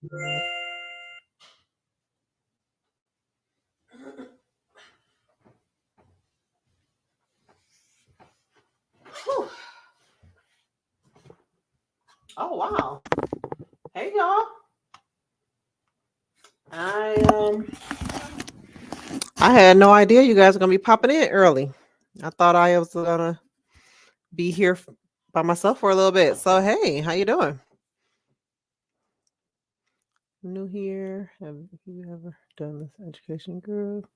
Whew. Oh wow. Hey y'all. I I had no idea you guys are gonna be popping in early. I thought I was gonna be here by myself for a little bit. So hey, how you doing? New here. Have you ever done this education group?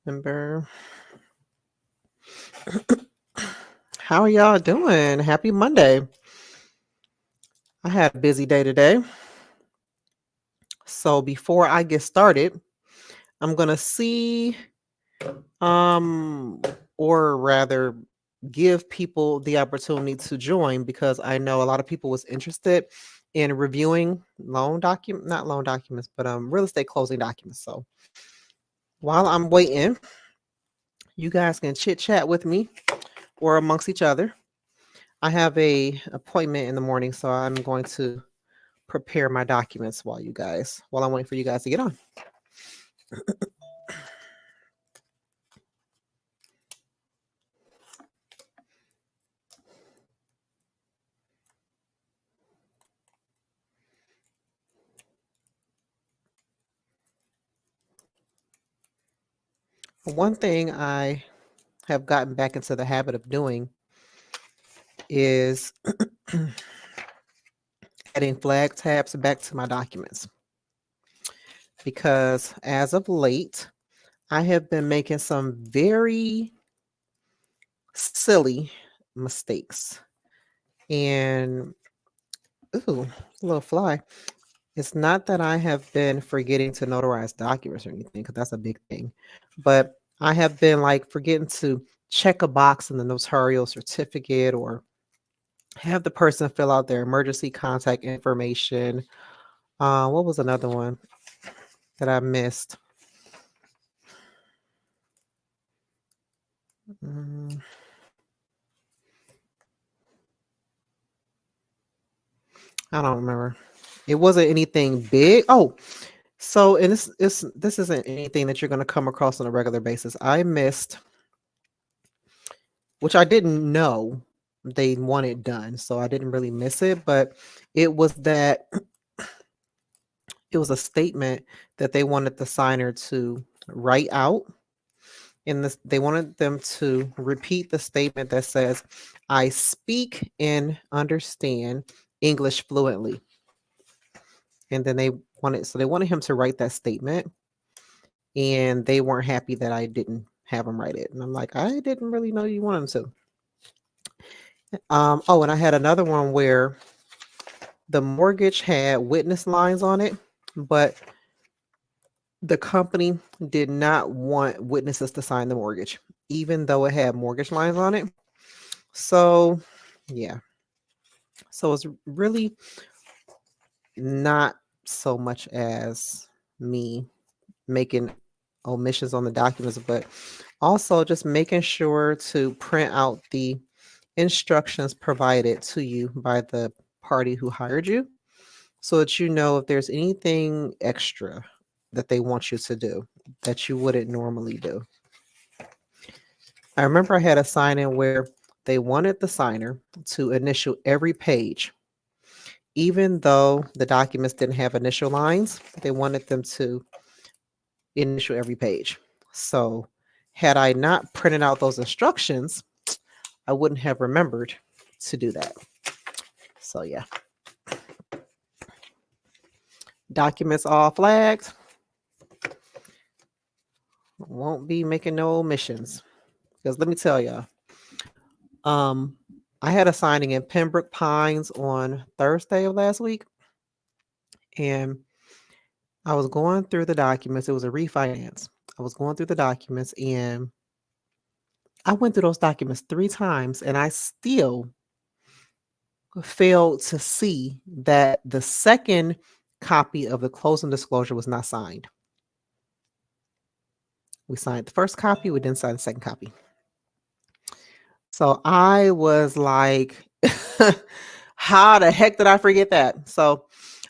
Member. How are y'all doing? Happy Monday. I had a busy day today. So before I get started, I'm gonna see or rather give people the opportunity to join because I know a lot of people was interested in reviewing not loan documents, but real estate closing documents. So while I'm waiting, you guys can chit chat with me or amongst each other. I have a appointment in the morning, so I'm going to prepare my documents while I'm waiting for you guys to get on. One thing I have gotten back into the habit of doing is adding flag tabs back to my documents because as of late, I have been making some very silly mistakes. And, ooh, a little fly. It's not that I have been forgetting to notarize documents or anything, because that's a big thing. But I have been like forgetting to check a box in the notarial certificate or have the person fill out their emergency contact information. What was another one that I missed? I don't remember. It wasn't anything big. Oh, so and this isn't anything that you're going to come across on a regular basis. I missed, which I didn't know they wanted done, so I didn't really miss it. But it was that it was a statement that they wanted the signer to write out. In this, they wanted them to repeat the statement that says, "I speak and understand English fluently." And then they wanted him to write that statement, and they weren't happy that I didn't have him write it. And I'm like, I didn't really know you wanted him to. Oh, and I had another one where the mortgage had witness lines on it, but the company did not want witnesses to sign the mortgage, even though it had mortgage lines on it. So, yeah. So it's really not so much as me making omissions on the documents, but also just making sure to print out the instructions provided to you by the party who hired you so that you know if there's anything extra that they want you to do that you wouldn't normally do. I remember I had a sign in where they wanted the signer to initial every page. Even though the documents didn't have initial lines, they wanted them to initial every page. So, had I not printed out those instructions, I wouldn't have remembered to do that. So, yeah. Documents all flagged. Won't be making no omissions. Because let me tell y'all, I had a signing in Pembroke Pines on Thursday of last week, and I was going through the documents. It was a refinance. I was going through the documents, and I went through those documents 3 times, and I still failed to see that the second copy of the closing disclosure was not signed. We signed the first copy, we didn't sign the second copy. So I was like, how the heck did I forget that? So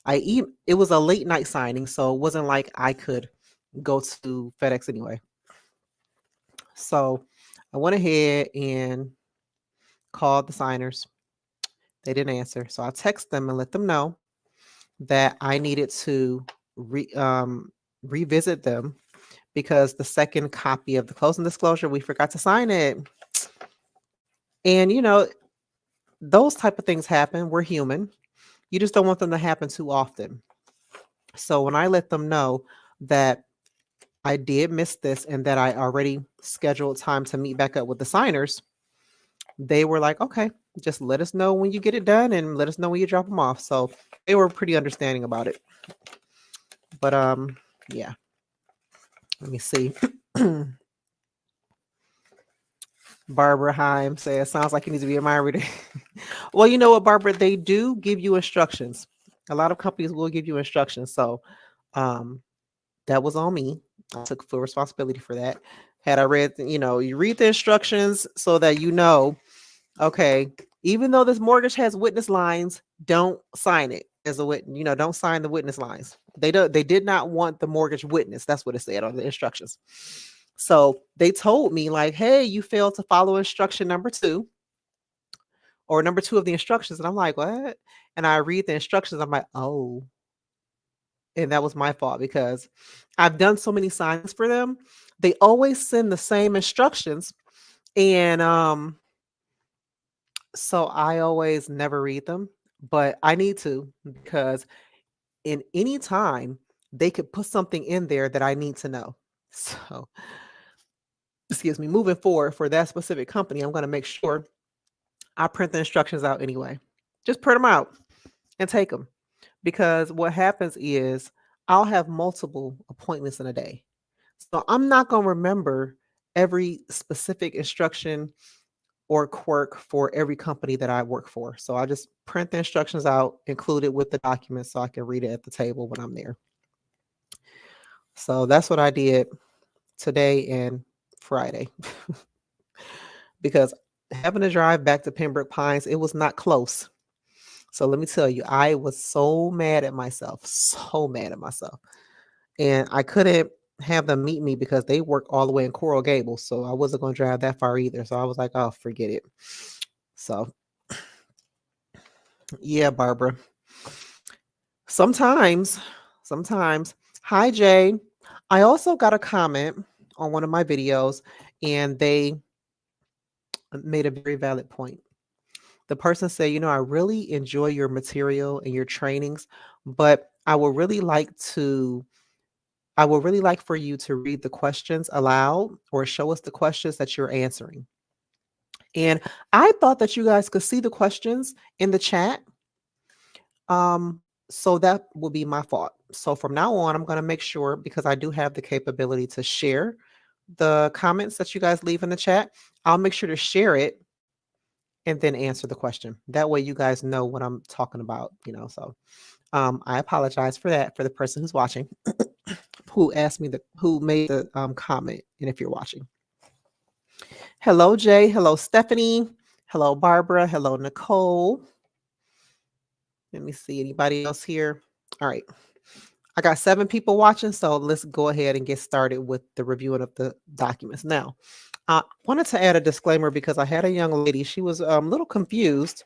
It was a late night signing, so it wasn't like I could go to FedEx anyway. So I went ahead and called the signers. They didn't answer. So I texted them and let them know that I needed to revisit them because the second copy of the closing disclosure, we forgot to sign it. And, those type of things happen. We're human. You just don't want them to happen too often. So when I let them know that I did miss this and that I already scheduled time to meet back up with the signers, they were like, okay, just let us know when you get it done and let us know when you drop them off. So they were pretty understanding about it. But yeah. Let me see. Barbara Heim says, sounds like you need to be a mind reader. Well, you know what, Barbara? They do give you instructions. A lot of companies will give you instructions. So that was on me. I took full responsibility for that. Had I read, you read the instructions so that okay, even though this mortgage has witness lines, don't sign it as a witness. Don't sign the witness lines. They did not want the mortgage witness. That's what it said on the instructions. So they told me like, hey, you failed to follow instruction number 2 or number 2 of the instructions. And I'm like, what? And I read the instructions. I'm like, oh. And that was my fault because I've done so many signs for them. They always send the same instructions. And so I always never read them, but I need to because in any time they could put something in there that I need to know. So, excuse me, moving forward for that specific company, I'm going to make sure I print the instructions out anyway. Just print them out and take them because what happens is I'll have multiple appointments in a day. So I'm not going to remember every specific instruction or quirk for every company that I work for. So I just print the instructions out, include it with the documents so I can read it at the table when I'm there. So that's what I did today and Friday. Because having to drive back to Pembroke Pines, it was not close. So let me tell you, I was so mad at myself, And I couldn't have them meet me because they work all the way in Coral Gables. So I wasn't going to drive that far either. So I was like, oh, forget it. So yeah, Barbara. Sometimes. Hi, Jay. I also got a comment on one of my videos and they made a very valid point. The person said, I really enjoy your material and your trainings, but I would really like for you to read the questions aloud or show us the questions that you're answering. And I thought that you guys could see the questions in the chat. So that will be my fault. So from now on, I'm going to make sure, because I do have the capability to share the comments that you guys leave in the chat, I'll make sure to share it and then answer the question. That way you guys know what I'm talking about, so I apologize for that for the person who's watching, who made the comment, and if you're watching. Hello, Jay. Hello, Stephanie. Hello, Barbara. Hello, Nicole. Let me see anybody else here. All right. I got 7 people watching, so let's go ahead and get started with the reviewing of the documents. Now, I wanted to add a disclaimer because I had a young lady. She was a little confused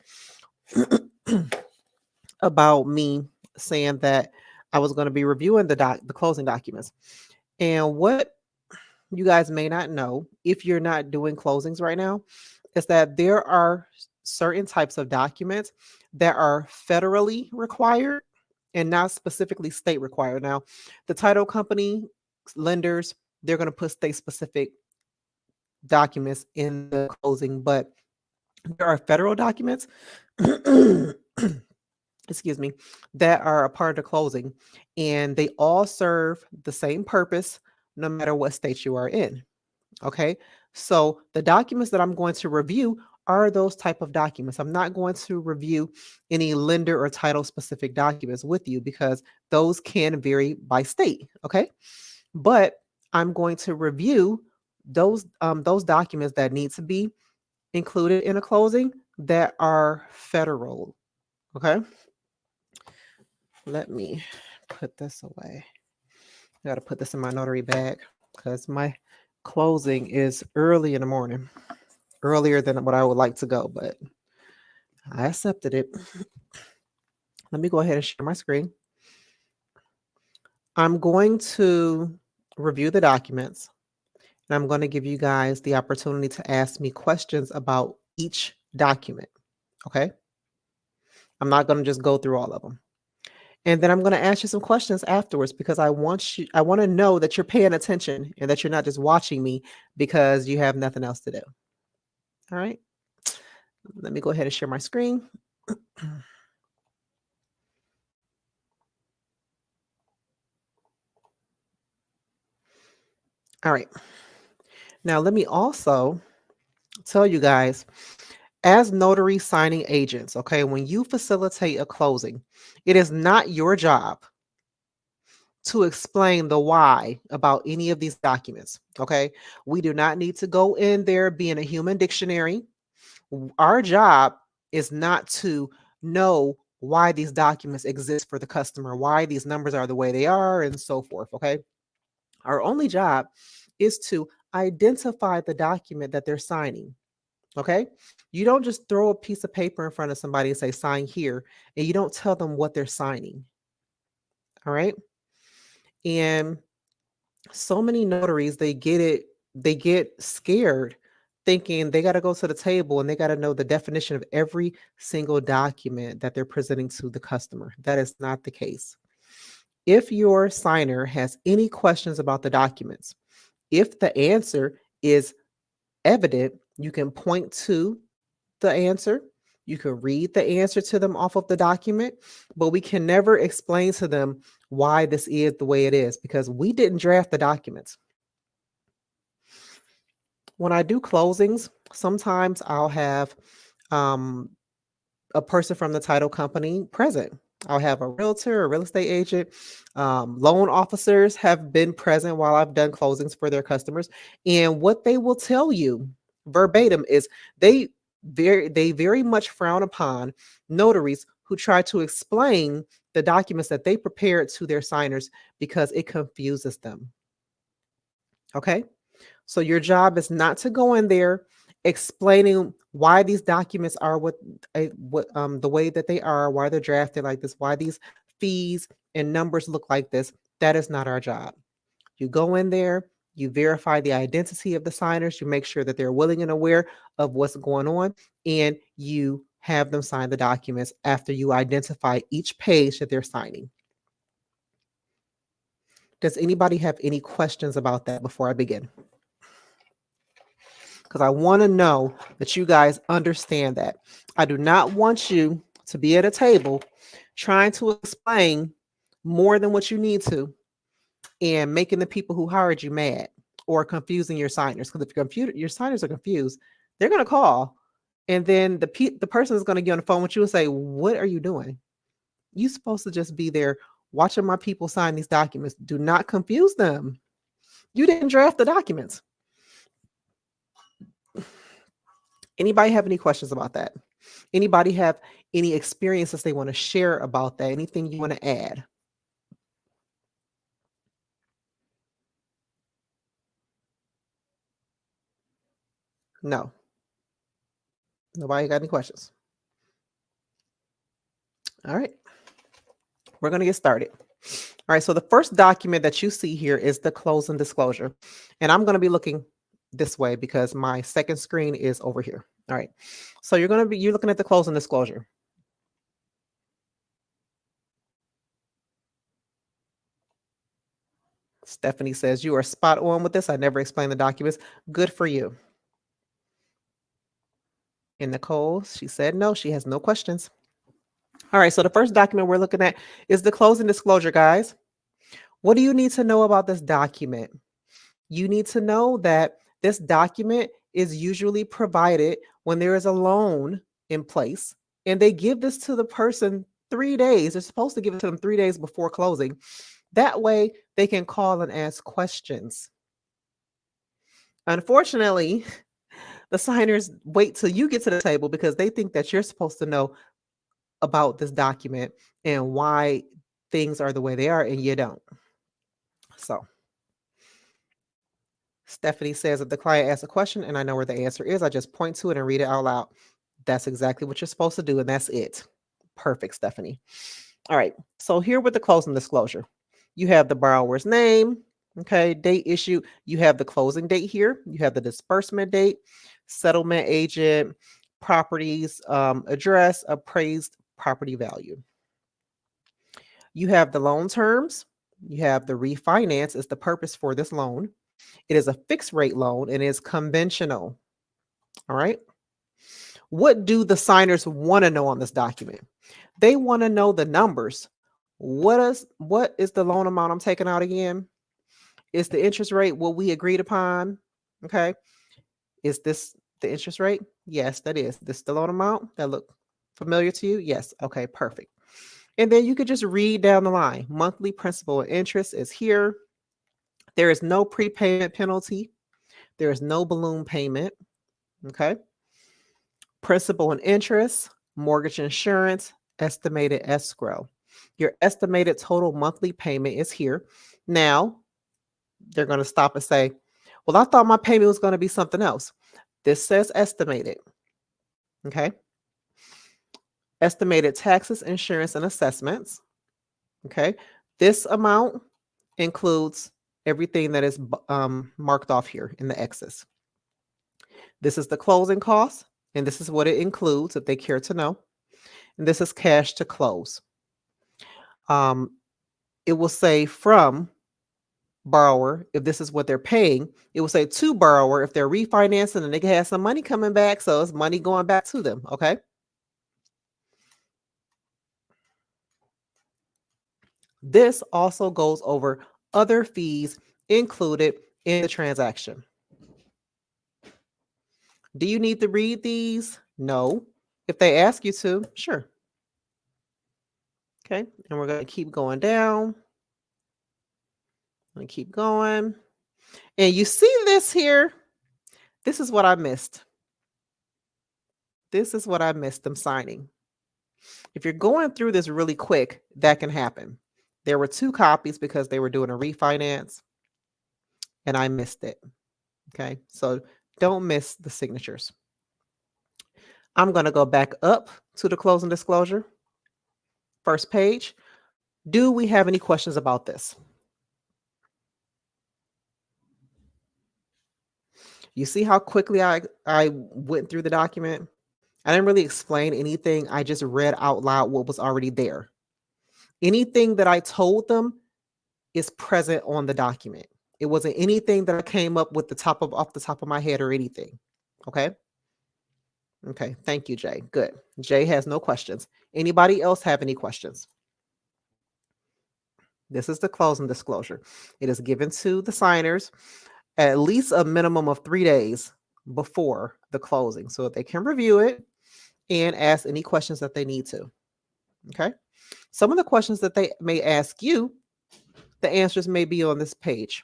about me saying that I was going to be reviewing the closing documents. And what you guys may not know, if you're not doing closings right now, is that there are certain types of documents that are federally required and not specifically state required. Now, the title company, lenders, they're going to put state specific documents in the closing, but there are federal documents, excuse me, that are a part of the closing, and they all serve the same purpose no matter what state you are in. Okay, so the documents that I'm going to review are those type of documents. I'm not going to review any lender or title specific documents with you because those can vary by state. Okay, but I'm going to review those documents that need to be included in a closing that are federal. Okay, Let me put this away. I got to put this in my notary bag because my closing is early in the morning, earlier than what I would like to go, but I accepted it. Let me go ahead and share my screen. I'm going to review the documents, and I'm going to give you guys the opportunity to ask me questions about each document. Okay. I'm not going to just go through all of them. And then I'm going to ask you some questions afterwards because I want to know that you're paying attention and that you're not just watching me because you have nothing else to do. All right. Let me go ahead and share my screen. All right. Now, let me also tell you guys, as notary signing agents, okay, when you facilitate a closing, it is not your job to explain the why about any of these documents, okay? We do not need to go in there being a human dictionary. Our job is not to know why these documents exist for the customer, why these numbers are the way they are, and so forth, okay? Our only job is to identify the document that they're signing. Okay. You don't just throw a piece of paper in front of somebody and say, sign here, and you don't tell them what they're signing. All right. And so many notaries, they get scared thinking they got to go to the table and they got to know the definition of every single document that they're presenting to the customer. That is not the case. If your signer has any questions about the documents, if the answer is evident, you can point to the answer. You can read the answer to them off of the document, but we can never explain to them why this is the way it is because we didn't draft the documents. When I do closings, sometimes I'll have um, a person from the title company present. I'll have a realtor, a real estate agent, loan officers have been present while I've done closings for their customers. And what they will tell you verbatim is they very much frown upon notaries who try to explain the documents that they prepared to their signers because it confuses them. Okay. So your job is not to go in there explaining why these documents are what the way that they are, why they're drafted like this, why these fees and numbers look like this. That is not our job. You go in there, you verify the identity of the signers, you make sure that they're willing and aware of what's going on, and you have them sign the documents after you identify each page that they're signing. Does anybody have any questions about that before I begin? Because I want to know that you guys understand that. I do not want you to be at a table trying to explain more than what you need to and making the people who hired you mad or confusing your signers. Because if your signers are confused, they're going to call. And then the person is going to get on the phone with you and say, what are you doing? You're supposed to just be there watching my people sign these documents. Do not confuse them. You didn't draft the documents. Anybody have any questions about that? Anybody have any experiences they want to share about that? Anything you want to add? No. Nobody got any questions? All right. We're going to get started. All right. So the first document that you see here is the closing disclosure. And I'm going to be looking this way because my second screen is over here. All right. So you're looking at the closing disclosure. Stephanie says, you are spot on with this. I never explained the documents. Good for you. And Nicole, she said no, she has no questions. All right, so the first document we're looking at is the closing disclosure, guys. What do you need to know about this document? You need to know that this document is usually provided when there is a loan in place, and they give this to the person 3 days. They're supposed to give it to them 3 days before closing. That way, they can call and ask questions. Unfortunately, the signers wait till you get to the table because they think that you're supposed to know about this document and why things are the way they are and you don't. So Stephanie says, if the client asks a question and I know where the answer is, I just point to it and read it out loud. That's exactly what you're supposed to do, and that's it. Perfect, Stephanie. All right. So here with the closing disclosure, you have the borrower's name, okay, date issue. You have the closing date here. You have the disbursement date, settlement agent, properties, address, appraised property value. You have the loan terms. You have the refinance is the purpose for this loan. It is a fixed rate loan and is conventional. All right. What do the signers want to know on this document? They want to know the numbers. What is the loan amount I'm taking out again? Is the interest rate what we agreed upon? Okay. Is this the interest rate? Yes, that is. This the loan amount that look familiar to you? Yes. Okay, perfect. And then you could just read down the line. Monthly principal and interest is here. There is no prepayment penalty. There is no balloon payment. Okay. Principal and interest, mortgage insurance, estimated escrow. Your estimated total monthly payment is here. Now, they're going to stop and say, well, I thought my payment was going to be something else. This says estimated. Okay. Estimated taxes, insurance, and assessments. Okay. This amount includes everything that is marked off here in the X's. This is the closing cost, and this is what it includes if they care to know. And this is cash to close. It will say from borrower if this is what they're paying. It will say to borrower if they're refinancing and they have some money coming back, so it's money going back to them. Okay. This also goes over other fees included in the transaction. Do you need to read these? No. If they ask you to, sure. Okay, and we're going to keep going down. I'm going to keep going. And you see this here? This is what I missed. This is what I missed them signing. If you're going through this really quick, that can happen. There were 2 copies because they were doing a refinance and I missed it. Okay, so don't miss the signatures. I'm going to go back up to the closing disclosure. First page. Do we have any questions about this? You see how quickly I went through the document? I didn't really explain anything. I just read out loud what was already there. Anything that I told them is present on the document. It wasn't anything that I came up with off the top of my head or anything. Okay. Okay. Thank you, Jay. Good. Jay has no questions. Anybody else have any questions? This is the closing disclosure. It is given to the signers at least a minimum of 3 days before the closing so that they can review it and ask any questions that they need to. Okay. Some of the questions that they may ask you, the answers may be on this page.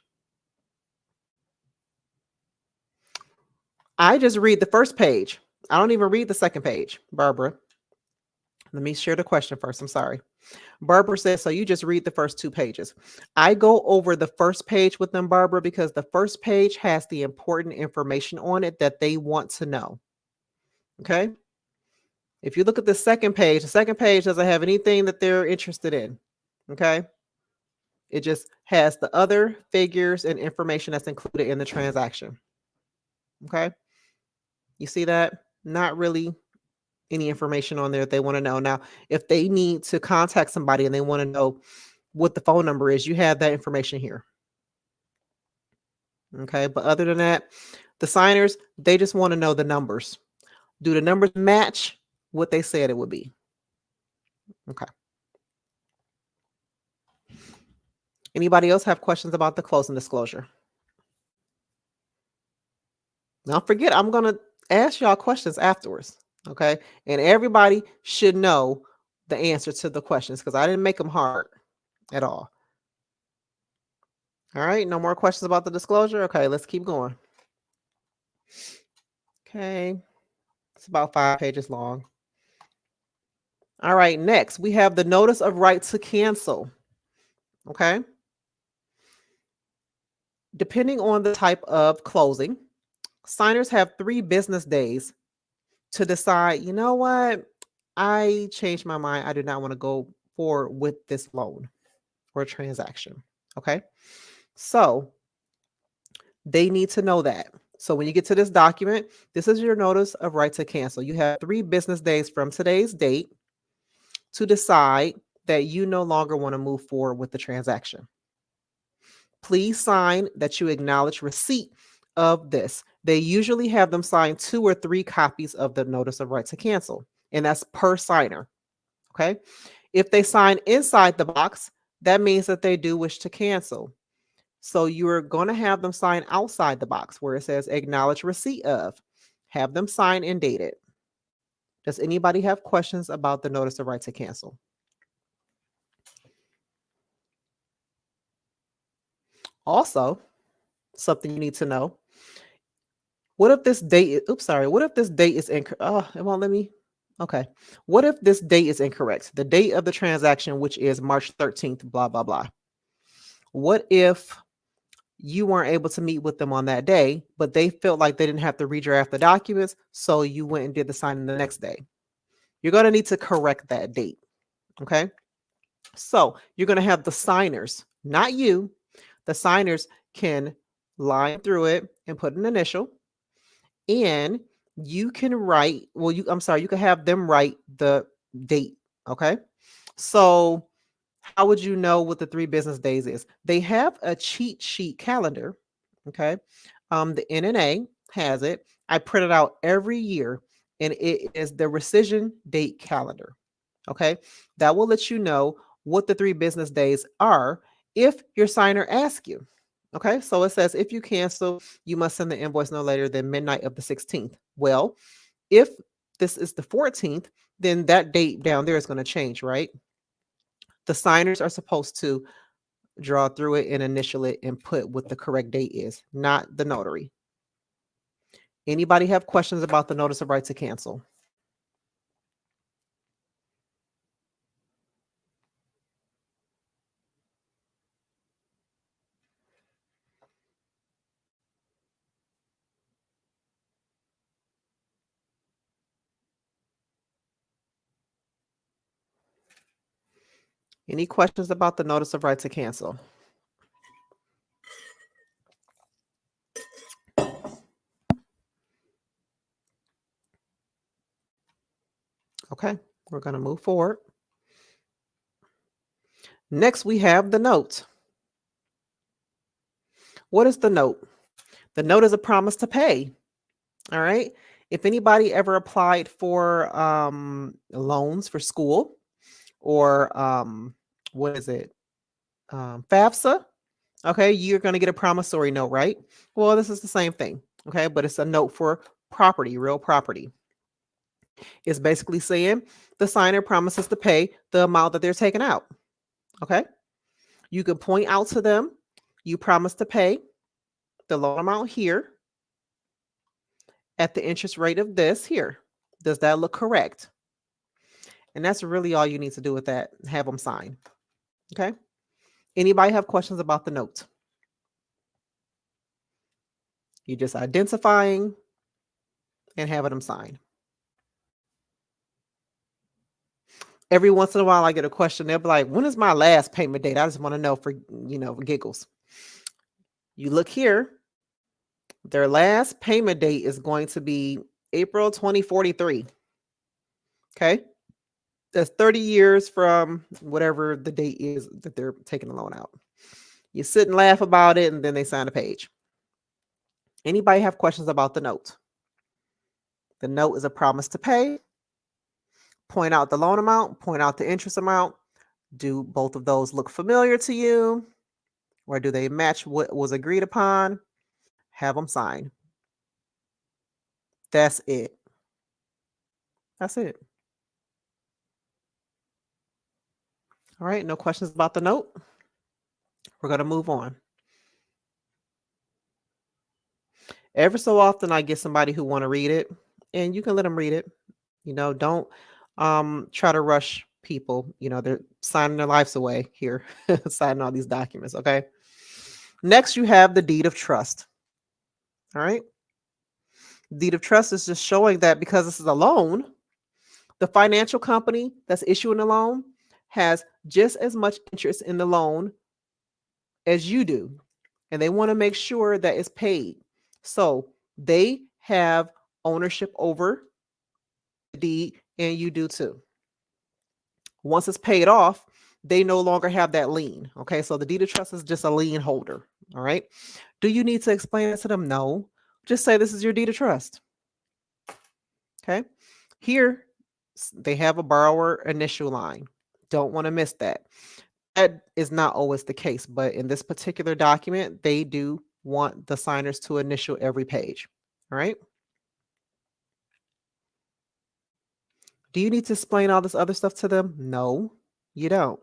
I just read the first page. I don't even read the second page, Barbara. Let me share the question first. I'm sorry. Barbara says, so you just read the first 2 pages. I go over the first page with them, Barbara, because the first page has the important information on it that they want to know. Okay. If you look at the second page doesn't have anything that they're interested in. Okay. It just has the other figures and information that's included in the transaction. Okay. You see that? Not really any information on there that they want to know. Now, if they need to contact somebody and they want to know what the phone number is, you have that information here. Okay. But other than that, the signers, they just want to know the numbers. Do the numbers match what they said it would be? Okay. Anybody else have questions about the closing disclosure? Don't forget, I'm going to ask y'all questions afterwards. Okay. And everybody should know the answer to the questions because I didn't make them hard at all. All right. No more questions about the disclosure. Okay. Let's keep going. Okay. It's about 5 pages long. All right. Next, we have the notice of right to cancel. Okay. Depending on the type of closing, signers have 3 business days to decide, you know what? I changed my mind. I do not want to go forward with this loan or transaction. Okay. So they need to know that. So when you get to this document, this is your notice of right to cancel. You have 3 business days from today's date to decide that you no longer want to move forward with the transaction. Please sign that you acknowledge receipt of this. They usually have them sign 2 or 3 copies of the notice of right to cancel, and that's per signer. Okay. If they sign inside the box, that means that they do wish to cancel. So you're going to have them sign outside the box where it says acknowledge receipt of. Have them sign and date it. Does anybody have questions about the notice of right to cancel? Also, something you need to know. What if this date, oops, sorry. What if this date is incorrect? Oh, it won't let me. Okay. What if this date is incorrect? The date of the transaction, which is March 13th, blah, blah, blah. What if you weren't able to meet with them on that day, but they felt like they didn't have to redraft the documents, so you went and did the signing the next day? You're going to need to correct that date. Okay. So you're going to have the signers, not you. The signers can line through it and put an initial, and you can write, well, you can have them write the date. Okay. So how would you know what the 3 business days is? They have a cheat sheet calendar. Okay. The NNA has it. I print it out every year, and it is the rescission date calendar. Okay. That will let you know what the 3 business days are if your signer asks you. Okay. So it says if you cancel, you must send the invoice no later than midnight of the 16th. Well, if this is the 14th, then that date down there is going to change, right? The signers are supposed to draw through it and initial it and put what the correct date is, not the notary. Anybody have questions about the notice of right to cancel? Any questions about the notice of right to cancel? Okay, we're going to move forward. Next, we have the note. What is the note? The note is a promise to pay. All right. If anybody ever applied for loans for school or what is it? FAFSA. Okay, you're going to get a promissory note, right? Well, this is the same thing. Okay, but it's a note for property, real property. It's basically saying the signer promises to pay the amount that they're taking out. Okay, you can point out to them, you promise to pay the loan amount here at the interest rate of this here. Does that look correct? And that's really all you need to do with that. Have them sign. Okay. Anybody have questions about the note? You just identifying and having them sign. Every once in a while, I get a question. They'll be like, when is my last payment date? I just want to know for giggles. You look here, their last payment date is going to be April 2043. Okay. That's 30 years from whatever the date is that they're taking the loan out. You sit and laugh about it, and then they sign a page. Anybody have questions about the note? The note is a promise to pay. Point out the loan amount, point out the interest amount. Do both of those look familiar to you? Or do they match what was agreed upon? Have them sign. That's it. That's it. All right, no questions about the note? We're going to move on. Every so often, I get somebody who want to read it, and you can let them read it. Don't try to rush people, they're signing their lives away here, signing all these documents. Okay. Next, you have the deed of trust. All right. Deed of trust is just showing that because this is a loan, the financial company that's issuing the loan has just as much interest in the loan as you do, and they want to make sure that it's paid. So they have ownership over the deed, and you do too. Once it's paid off, they no longer have that lien. Okay, so the deed of trust is just a lien holder. All right. Do you need to explain it to them? No. Just say this is your deed of trust. Okay. Here, they have a borrower initial line. Don't want to miss that. That is not always the case, but in this particular document, they do want the signers to initial every page. All right. Do you need to explain all this other stuff to them? No, you don't.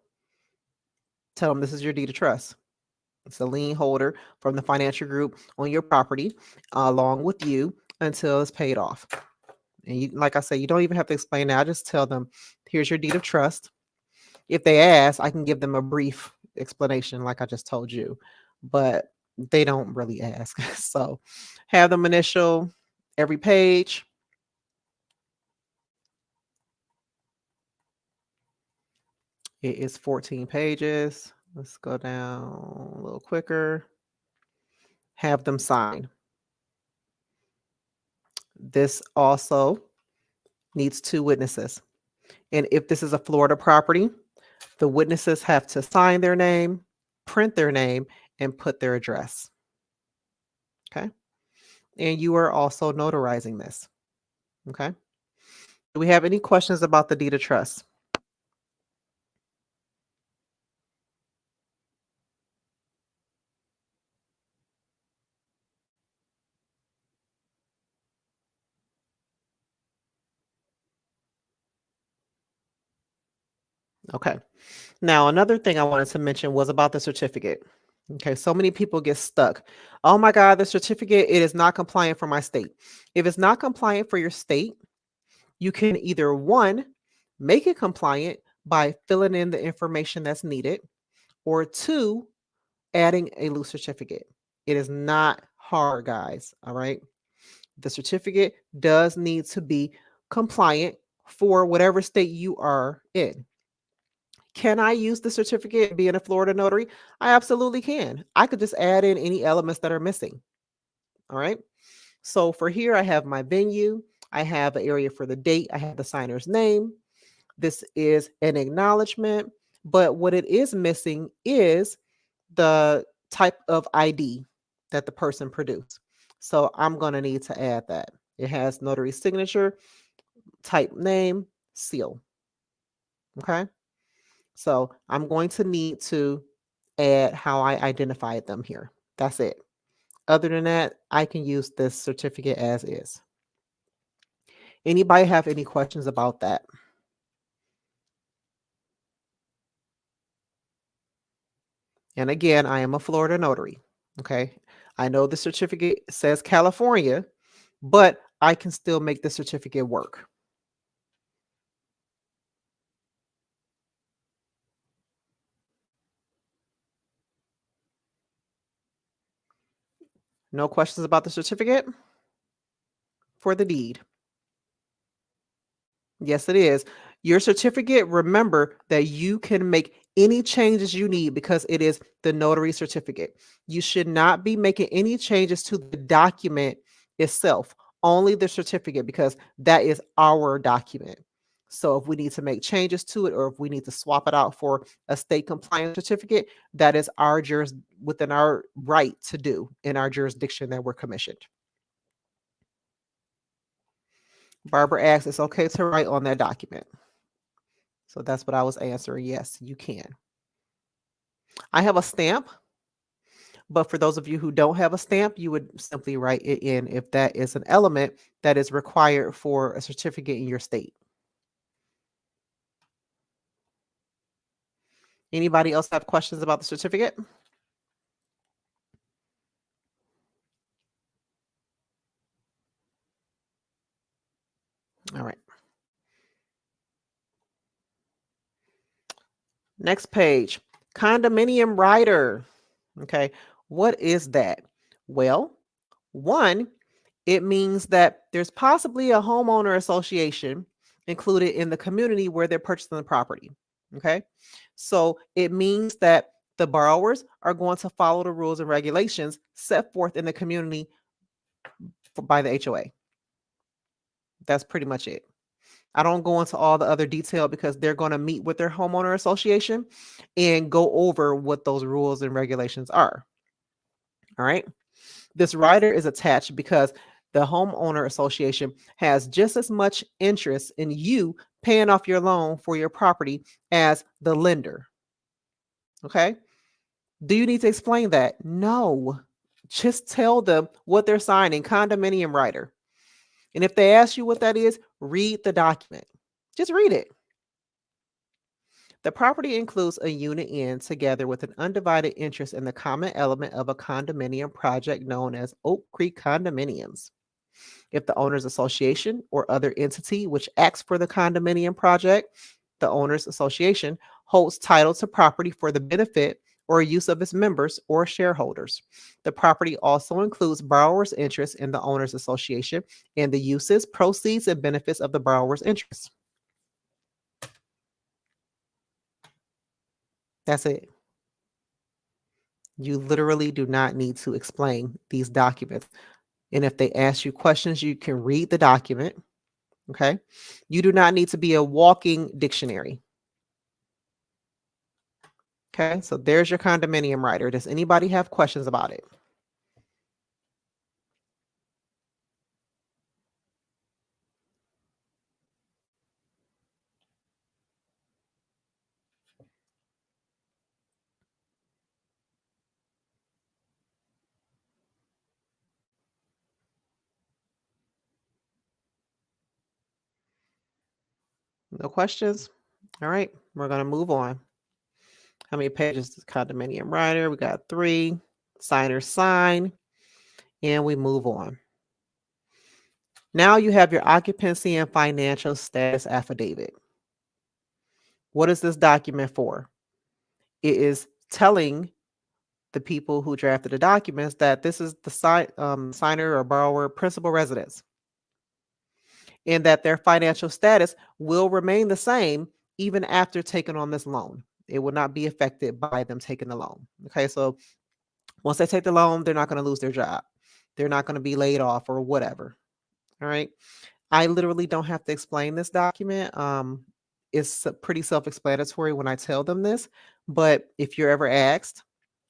Tell them this is your deed of trust. It's a lien holder from the financial group on your property along with you until it's paid off. And you, like I said, you don't even have to explain that. I just tell them, here's your deed of trust. If they ask, I can give them a brief explanation like I just told you, but they don't really ask. So have them initial every page. It is 14 pages. Let's go down a little quicker. Have them sign. This also needs 2 witnesses. And if this is a Florida property, the witnesses have to sign their name, print their name, and put their address. Okay. And you are also notarizing this. Okay. Do we have any questions about the deed of trust? Okay. Now, another thing I wanted to mention was about the certificate. Okay, so many people get stuck. Oh my God, the certificate, it is not compliant for my state. If it's not compliant for your state, you can either one, make it compliant by filling in the information that's needed, or two, adding a loose certificate. It is not hard, guys. All right. The certificate does need to be compliant for whatever state you are in. Can I use the certificate being a Florida notary? I absolutely can. I could just add in any elements that are missing. All right. So for here, I have my venue. I have an area for the date. I have the signer's name. This is an acknowledgement. But what it is missing is the type of ID that the person produced. So I'm going to need to add that. It has notary signature, type name, seal. Okay. So I'm going to need to add how I identified them here. That's it. Other than that, I can use this certificate as is. Anybody have any questions about that? And again, I am a Florida notary. Okay. I know the certificate says California, but I can still make the certificate work. No questions about the certificate for the deed? Yes, it is. Your certificate, remember that you can make any changes you need because it is the notary certificate. You should not be making any changes to the document itself, only the certificate, because that is our document. So if we need to make changes to it or if we need to swap it out for a state compliance certificate, that is our within our right to do in our jurisdiction that we're commissioned. Barbara asks, it's okay to write on that document. So that's what I was answering. Yes, you can. I have a stamp, but for those of you who don't have a stamp, you would simply write it in if that is an element that is required for a certificate in your state. Anybody else have questions about the certificate? All right. Next page, condominium rider. Okay, what is that? Well, one, it means that there's possibly a homeowner association included in the community where they're purchasing the property. Okay, so it means that the borrowers are going to follow the rules and regulations set forth in the community by the HOA. That's pretty much it. I don't go into all the other detail because they're going to meet with their homeowner association and go over what those rules and regulations are. All right. This rider is attached because the homeowner association has just as much interest in you paying off your loan for your property as the lender. Okay. Do you need to explain that? No. Just tell them what they're signing, condominium rider. And if they ask you what that is, read the document. Just read it. The property includes a unit in together with an undivided interest in the common element of a condominium project known as Oak Creek Condominiums. If the owners association or other entity which acts for the condominium project, the owners association holds title to property for the benefit or use of its members or shareholders. The property also includes borrower's interest in the owners association and the uses, proceeds, and benefits of the borrower's interest. That's it. You literally do not need to explain these documents. And if they ask you questions, you can read the document. Okay. You do not need to be a walking dictionary. Okay. So there's your condominium rider. Does anybody have questions about it? No questions? All right. We're going to move on. How many pages is condominium rider? We got 3. Signers sign. And we move on. Now you have your occupancy and financial status affidavit. What is this document for? It is telling the people who drafted the documents that this is the signer or borrower principal residence, and that their financial status will remain the same even after taking on this loan. It will not be affected by them taking the loan. Okay, so once they take the loan, they're not going to lose their job. They're not going to be laid off or whatever. All right. I literally don't have to explain this document. It's pretty self-explanatory when I tell them this, but if you're ever asked,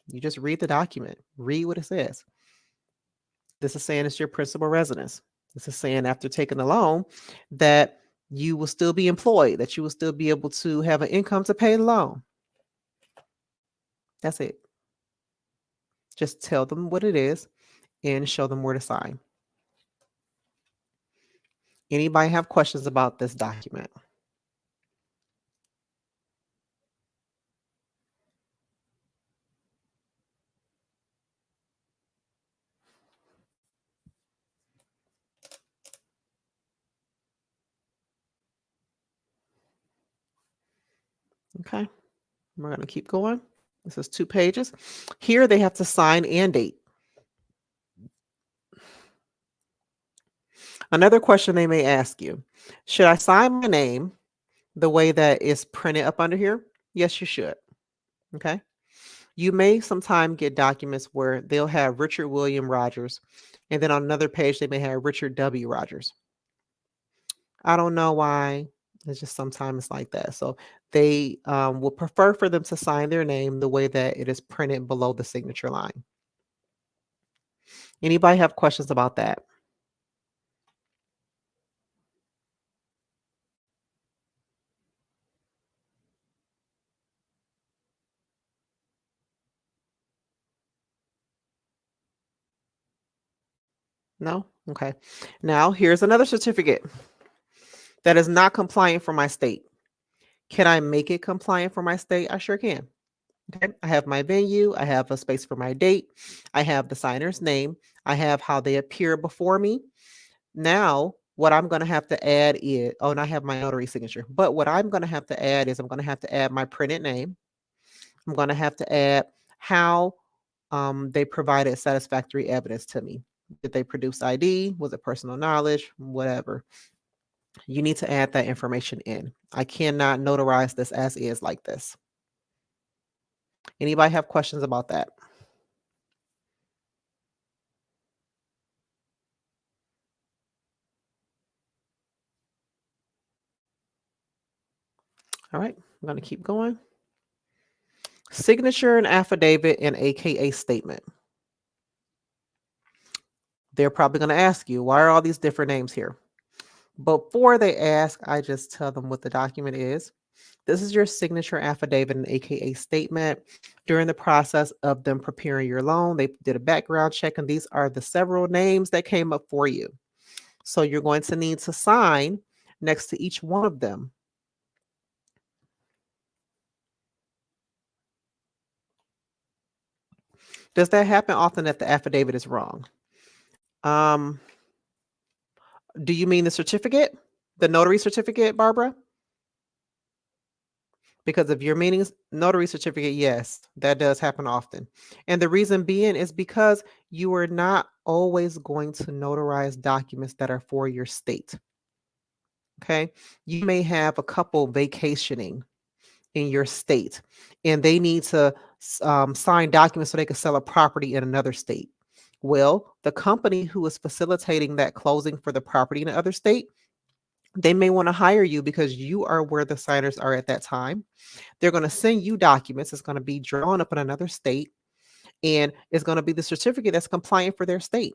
you just read the document, read what it says. This is saying it's your principal residence. This is saying after taking the loan that you will still be employed, that you will still be able to have an income to pay the loan. That's it. Just tell them what it is and show them where to sign. Anybody have questions about this document? Okay, we're going to keep going. This is 2 pages. Here they have to sign and date. Another question they may ask you, should I sign my name the way that is printed up under here? Yes, you should. Okay. You may sometime get documents where they'll have Richard William Rogers, and then on another page, they may have Richard W. Rogers. I don't know why. It's just sometimes like that. So they will prefer for them to sign their name the way that it is printed below the signature line. Anybody have questions about that? No? Okay. Now, here's another certificate that is not compliant for my state. Can I make it compliant for my state? I sure can. Okay. I have my venue. I have a space for my date. I have the signer's name. I have how they appear before me. Now, what I'm going to have to add is, oh, and I have my notary signature. But what I'm going to have to add is I'm going to have to add my printed name. I'm going to have to add how they provided satisfactory evidence to me. Did they produce ID? Was it personal knowledge? Whatever. You need to add that information in. I cannot notarize this as is like this. Anybody have questions about that? All right, I'm going to keep going. Signature and affidavit and AKA statement. They're probably going to ask you, why are all these different names here? Before they ask, I just tell them what the document is. This is your signature affidavit and AKA statement. During the process of them preparing your loan, they did a background check, and these are the several names that came up for you. So you're going to need to sign next to each one of them. Does that happen often that the affidavit is wrong? Do you mean the certificate? The notary certificate, Barbara? Because if you're meaning notary certificate, yes, that does happen often. And the reason being is because you are not always going to notarize documents that are for your state. Okay. You may have a couple vacationing in your state and they need to sign documents so they can sell a property in another state. Well, the company who is facilitating that closing for the property in another state, they may want to hire you because you are where the signers are at that time. They're going to send you documents. It's going to be drawn up in another state, and it's going to be the certificate that's compliant for their state.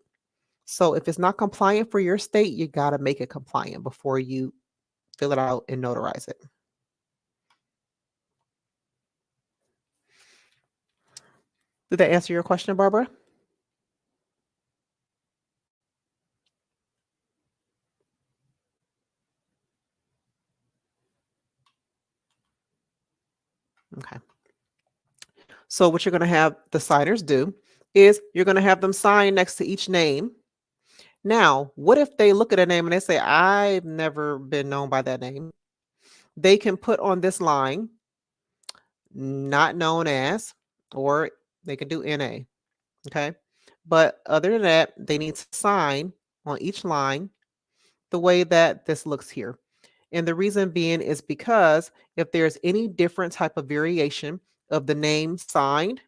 So if it's not compliant for your state, you got to make it compliant before you fill it out and notarize it. Did that answer your question, Barbara? Okay. So what you're going to have the signers do is you're going to have them sign next to each name. Now, what if they look at a name and they say, I've never been known by that name? They can put on this line, not known as, or they can do NA. Okay. But other than that, they need to sign on each line the way that this looks here. And the reason being is because if there's any different type of variation of the name signed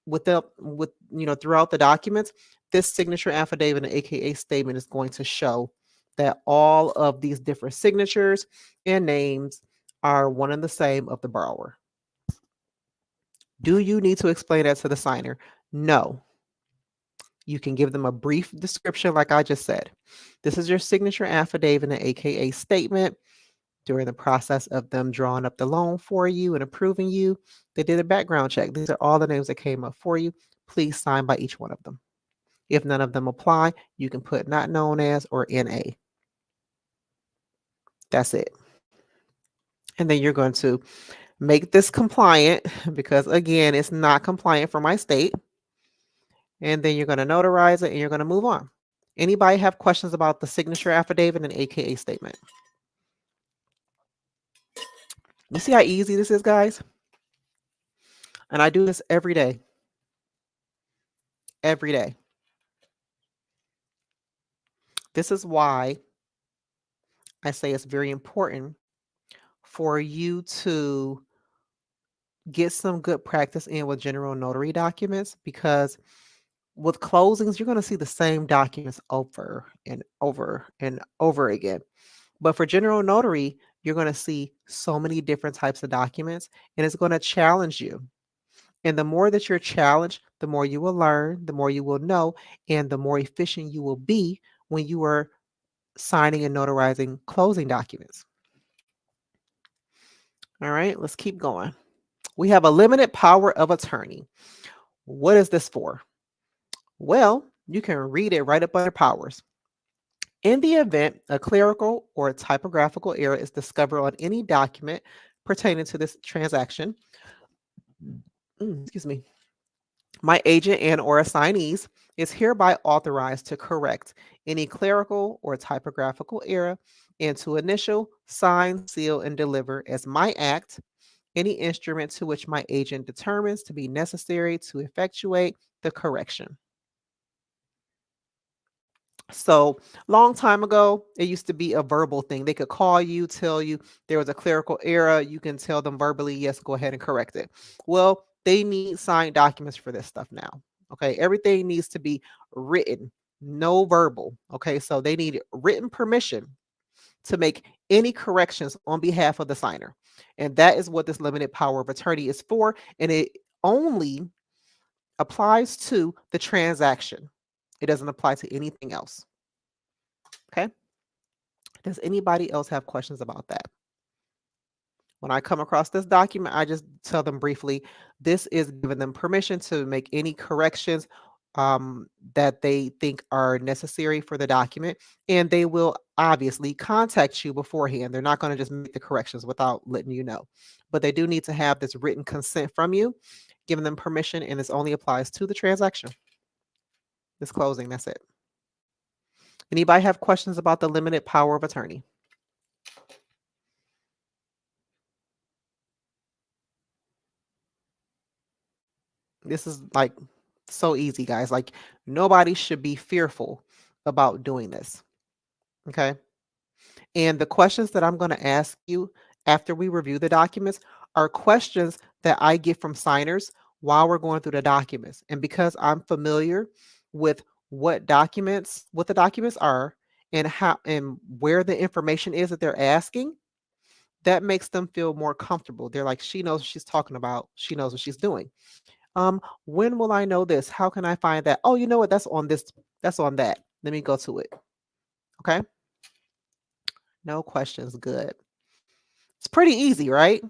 with throughout the documents, this signature affidavit and AKA statement is going to show that all of these different signatures and names are one and the same of the borrower. Do you need to explain that to the signer? No. You can give them a brief description like I just said. This is your signature affidavit and AKA statement. During the process of them drawing up the loan for you and approving you, they did a background check. These are all the names that came up for you. Please sign by each one of them. If none of them apply, you can put not known as or NA. That's it. And then you're going to make this compliant because, again, it's not compliant for my state. And then you're going to notarize it and you're going to move on. Anybody have questions about the signature affidavit and AKA statement? You see how easy this is, guys? And I do this every day. Every day. This is why I say it's very important for you to get some good practice in with general notary documents, because with closings, you're going to see the same documents over and over and over again. But for general notary, you're going to see so many different types of documents, and it's going to challenge you. And the more that you're challenged, the more you will learn, the more you will know, and the more efficient you will be when you are signing and notarizing closing documents. All right, let's keep going. We have a limited power of attorney. What is this for? Well, you can read it right up under powers. In the event a clerical or a typographical error is discovered on any document pertaining to this transaction, excuse me, my agent and or assignees is hereby authorized to correct any clerical or typographical error and to initial, sign, seal, and deliver as my act any instrument to which my agent determines to be necessary to effectuate the correction. So, long time ago, it used to be a verbal thing. They could call you, tell you there was a clerical error. You can tell them verbally, yes, go ahead and correct it. Well, they need signed documents for this stuff now. Okay. Everything needs to be written, no verbal. Okay. So they need written permission to make any corrections on behalf of the signer. And that is what this limited power of attorney is for. And it only applies to the transaction, it doesn't apply to anything else. Okay. Does anybody else have questions about that? When I come across this document, I just tell them briefly, this is giving them permission to make any corrections that they think are necessary for the document. And they will obviously contact you beforehand. They're not going to just make the corrections without letting you know. But they do need to have this written consent from you, giving them permission, and this only applies to the transaction. This closing, that's it. Anybody have questions about the limited power of attorney? This is like so easy, guys. Like nobody should be fearful about doing this. Okay. And the questions that I'm going to ask you after we review the documents are questions that I get from signers while we're going through the documents. And because I'm familiar with what the documents are and how and where the information is that they're asking, that makes them feel more comfortable. They're like, she knows what she's talking about. She knows what she's doing. When will I know this? How can I find that? Oh, you know what? That's on this, that's on that. Let me go to it. Okay. No questions. Good. It's pretty easy, right?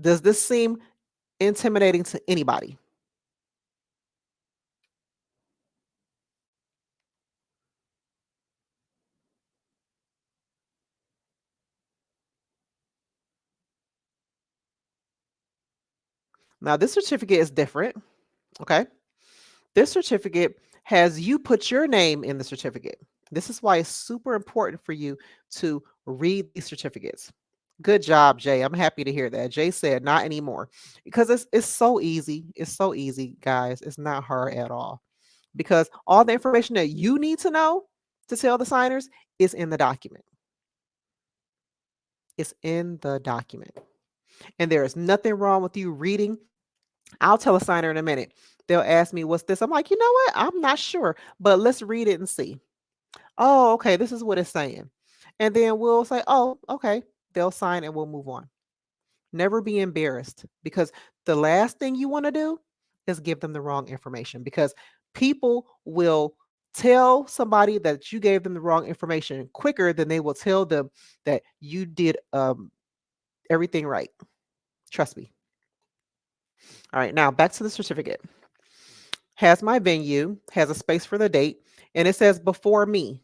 Does this seem intimidating to anybody? Now, this certificate is different. Okay. This certificate has you put your name in the certificate. This is why it's super important for you to read these certificates. Good job, Jay. I'm happy to hear that. Jay said not anymore because it's so easy. It's so easy, guys. It's not hard at all because all the information that you need to know to tell the signers is in the document. It's in the document. And there is nothing wrong with you reading. I'll tell a signer in a minute. They'll ask me, what's this? I'm like, you know what? I'm not sure, but let's read it and see. Oh, okay. This is what it's saying. And then we'll say, oh, okay. They'll sign and we'll move on. Never be embarrassed because the last thing you want to do is give them the wrong information because people will tell somebody that you gave them the wrong information quicker than they will tell them that you did everything right. Trust me. All right, now back to the certificate. Has my venue, has a space for the date, and it says before me.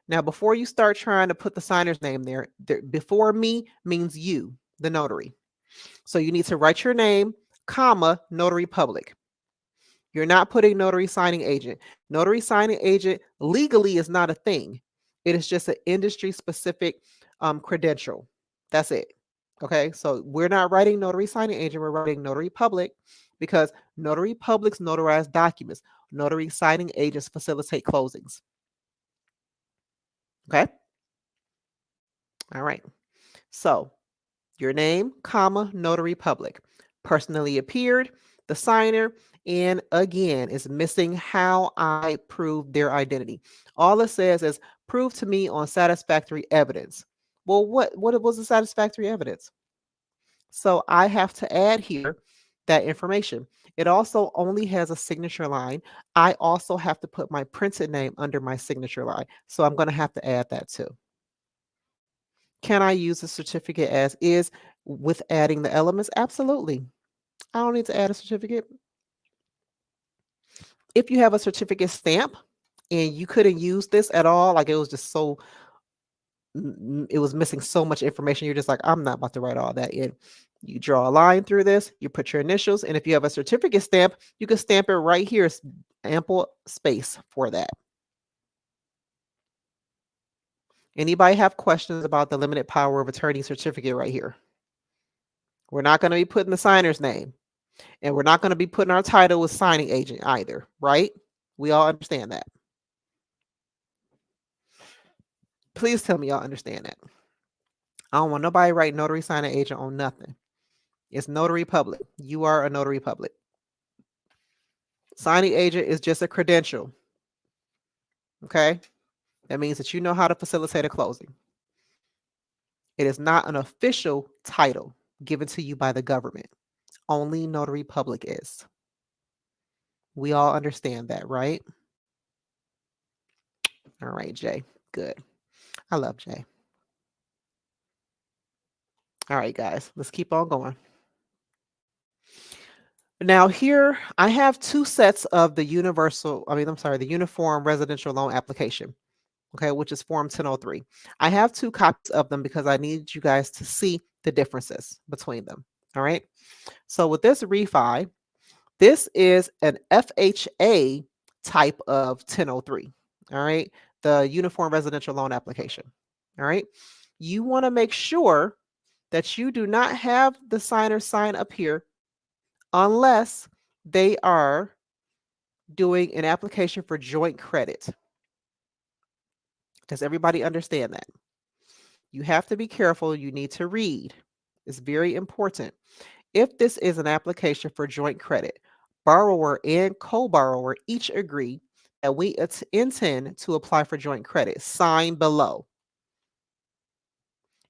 Now, before you start trying to put the signer's name there, before me means you, the notary. So you need to write your name, comma, notary public. You're not putting notary signing agent. Notary signing agent legally is not a thing. It is just an industry specific credential. That's it. Okay. So we're not writing notary signing agent. We're writing notary public because notary publics notarize documents. Notary signing agents facilitate closings. Okay. All right. So your name, comma, notary public. Personally appeared, the signer, and again, is missing how I prove their identity. All it says is prove to me on satisfactory evidence. Well, what was the satisfactory evidence? So I have to add here that information. It also only has a signature line. I also have to put my printed name under my signature line. So I'm going to have to add that too. Can I use the certificate as is with adding the elements? Absolutely. I don't need to add a certificate. If you have a certificate stamp and you couldn't use this at all, like it was just so, it was missing so much information, you're just like, I'm not about to write all that in. You draw a line through this, you put your initials, and if you have a certificate stamp, you can stamp it right here. It's ample space for that. Anybody have questions about the limited power of attorney certificate right here? We're not going to be putting the signer's name, and we're not going to be putting our title as signing agent either, right? We all understand that. Please tell me y'all understand that. I don't want nobody write notary signing agent on nothing. It's notary public. You are a notary public. Signing agent is just a credential. Okay? That means that you know how to facilitate a closing. It is not an official title given to you by the government. Only notary public is. We all understand that, right? All right, Jay. Good. I love Jay. All right, guys, let's keep on going. Now here I have two sets of the the uniform residential loan application, okay, which is Form 1003. I have two copies of them because I need you guys to see the differences between them, all right? So with this refi, this is an FHA type of 1003, all right? The uniform residential loan application, all right? You want to make sure that you do not have the signer sign up here unless they are doing an application for joint credit. Does everybody understand that? You have to be careful. You need to read. It's very important. If this is an application for joint credit, borrower and co-borrower each agree that we intend to apply for joint credit. Sign below.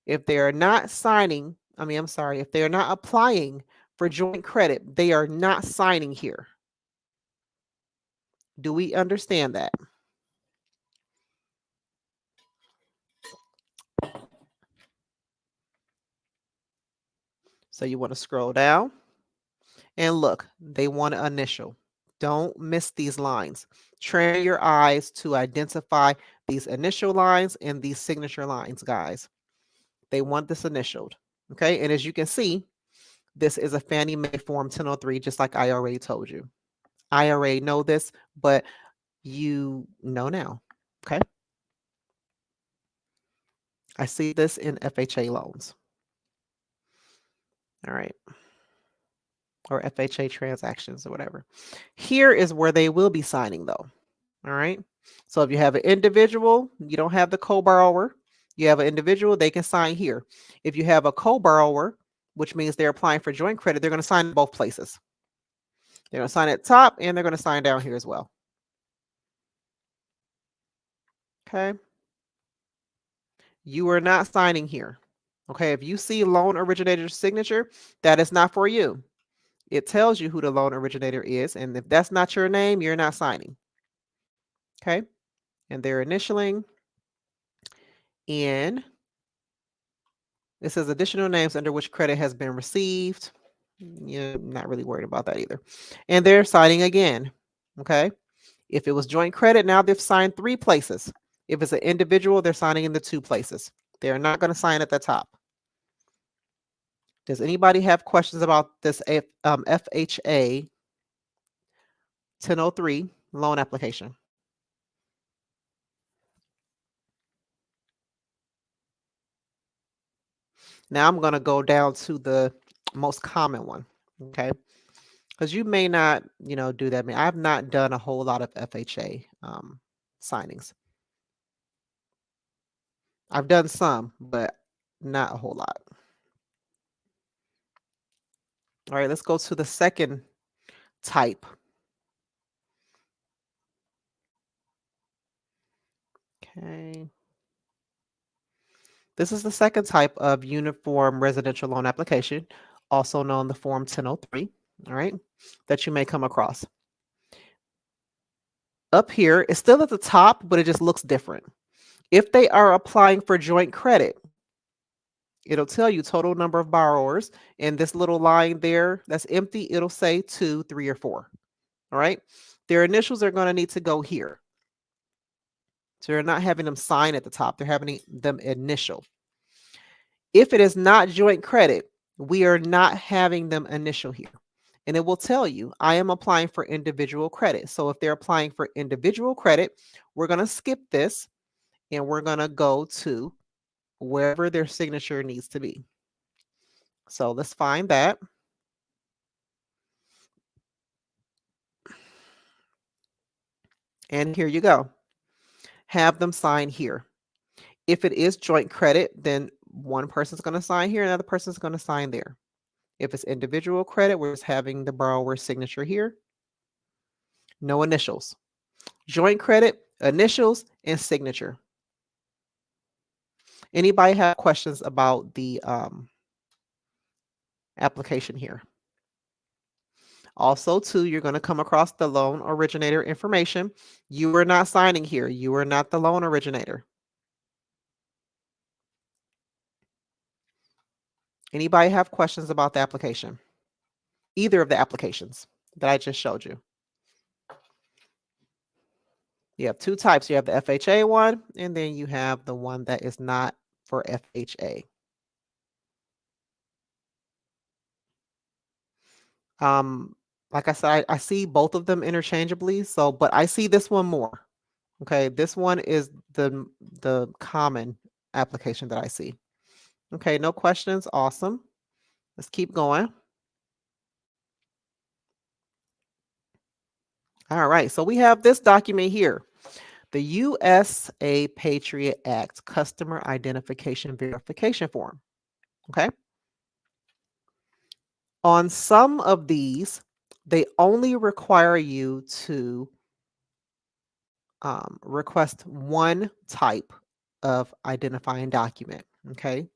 If they are not signing, if they are not applying for joint credit, they are not signing here. Do we understand that? So you want to scroll down and look, they want an initial. Don't miss these lines. Train your eyes to identify these initial lines and these signature lines, guys. They want this initialed. Okay. And as you can see, this is a Fannie Mae Form 1003, just like I already told you. I already know this, but you know now. Okay. I see this in FHA loans. All right. Or FHA transactions or whatever. Here is where they will be signing though. All right. So if you have an individual, you don't have the co-borrower, you have an individual, they can sign here. If you have a co-borrower, which means they're applying for joint credit, they're going to sign in both places. They're going to sign at the top and they're going to sign down here as well. Okay. You are not signing here. Okay. If you see loan originator's signature, that is not for you. It tells you who the loan originator is. And if that's not your name, you're not signing. Okay. And they're initialing in. It says additional names under which credit has been received. You're not really worried about that either. And they're signing again. Okay. If it was joint credit, now they've signed 3 places. If it's an individual, they're signing in the 2 places. They're not going to sign at the top. Does anybody have questions about this FHA 1003 loan application? Now I'm going to go down to the most common one. Okay. Because you may not, do that. I've not done a whole lot of FHA signings. I've done some, but not a whole lot. All right, let's go to the second type. Okay. This is the second type of uniform residential loan application, also known the Form 1003, all right, that you may come across. Up here, it's still at the top, but it just looks different. If they are applying for joint credit, it'll tell you total number of borrowers, and this little line there that's empty, it'll say 2, 3, or 4. All right. Their initials are going to need to go here. So you're not having them sign at the top. They're having them initial. If it is not joint credit, we are not having them initial here. And it will tell you, I am applying for individual credit. So if they're applying for individual credit, we're going to skip this and we're going to go to wherever their signature needs to be. So let's find that. And here you go. Have them sign here. If it is joint credit, then one person's going to sign here, another person's going to sign there. If it's individual credit, we're just having the borrower's signature here. No initials. Joint credit, initials, and signature. Anybody have questions about the application here? Also, too, you're going to come across the loan originator information. You are not signing here. You are not the loan originator. Anybody have questions about the application? Either of the applications that I just showed you. You have two types. You have the FHA one, and then you have the one that is not for FHA. Like I said, I see both of them interchangeably. So, but I see this one more. Okay, this one is the common application that I see. Okay, no questions. Awesome. Let's keep going. All right, so we have this document here, the USA Patriot Act Customer Identification Verification Form. Okay. On some of these, they only require you to request one type of identifying document. Okay.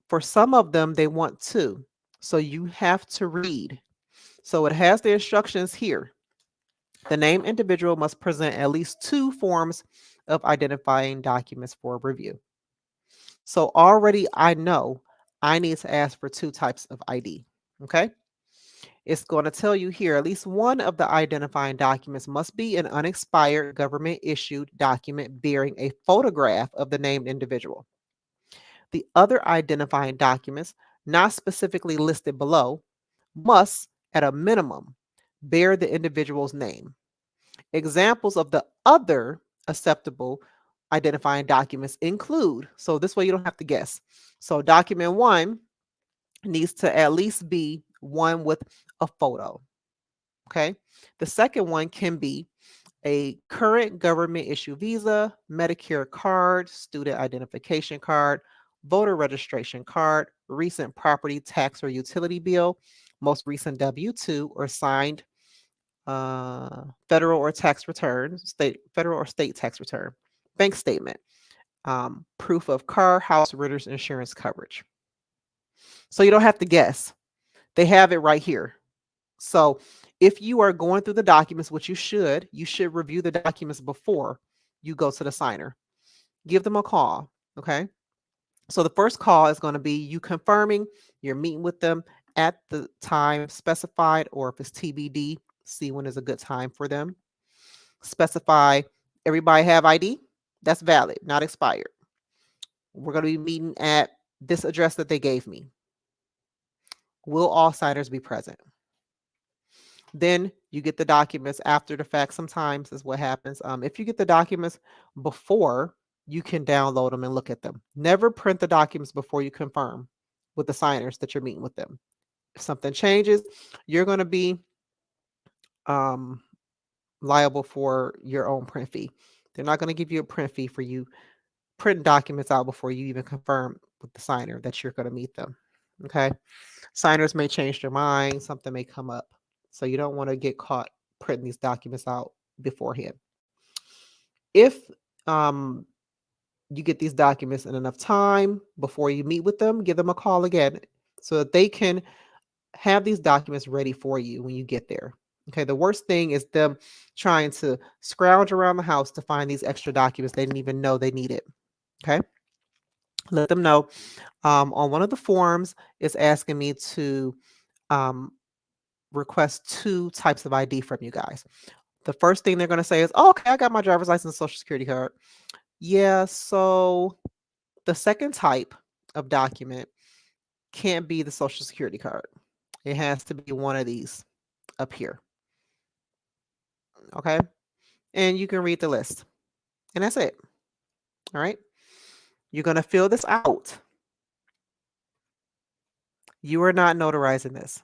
For some of them, they want two. So you have to read. So it has the instructions here. The named individual must present at least two forms of identifying documents for review. So already I know I need to ask for two types of ID. Okay. It's going to tell you here at least one of the identifying documents must be an unexpired government issued document bearing a photograph of the named individual. The other identifying documents, not specifically listed below, must, at a minimum, bear the individual's name. Examples of the other acceptable identifying documents include, so this way you don't have to guess. So document one needs to at least be one with a photo. Okay. The second one can be a current government issue visa, Medicare card, student identification card, voter registration card, recent property tax or utility bill, most recent W-2 or signed federal or tax return, federal or state tax return, bank statement, proof of car, house, renter's insurance coverage. So you don't have to guess. They have it right here. So if you are going through the documents, which you should review the documents before you go to the signer. Give them a call. Okay. So the first call is going to be you confirming you're meeting with them at the time specified, or if it's TBD, see when is a good time for them. Specify everybody have ID. That's valid, not expired. We're going to be meeting at this address that they gave me. Will all signers be present? Then you get the documents after the fact. Sometimes is what happens. If you get the documents before, you can download them and look at them. Never print the documents before you confirm with the signers that you're meeting with them. If something changes, you're going to be liable for your own print fee. They're not going to give you a print fee for you printing documents out before you even confirm with the signer that you're going to meet them. Okay. Signers may change their mind, something may come up. So you don't want to get caught printing these documents out beforehand. If you get these documents in enough time before you meet with them, give them a call again so that they can have these documents ready for you when you get there. Okay, the worst thing is them trying to scrounge around the house to find these extra documents they didn't even know they needed. Okay, let them know. On one of the forms, it's asking me to request two types of ID from you guys. The first thing they're going to say is, oh, okay, I got my driver's license, social security card. Yeah, so the second type of document can't be the social security card. It has to be one of these up here. Okay. And you can read the list. And that's it. All right. You're going to fill this out. You are not notarizing this.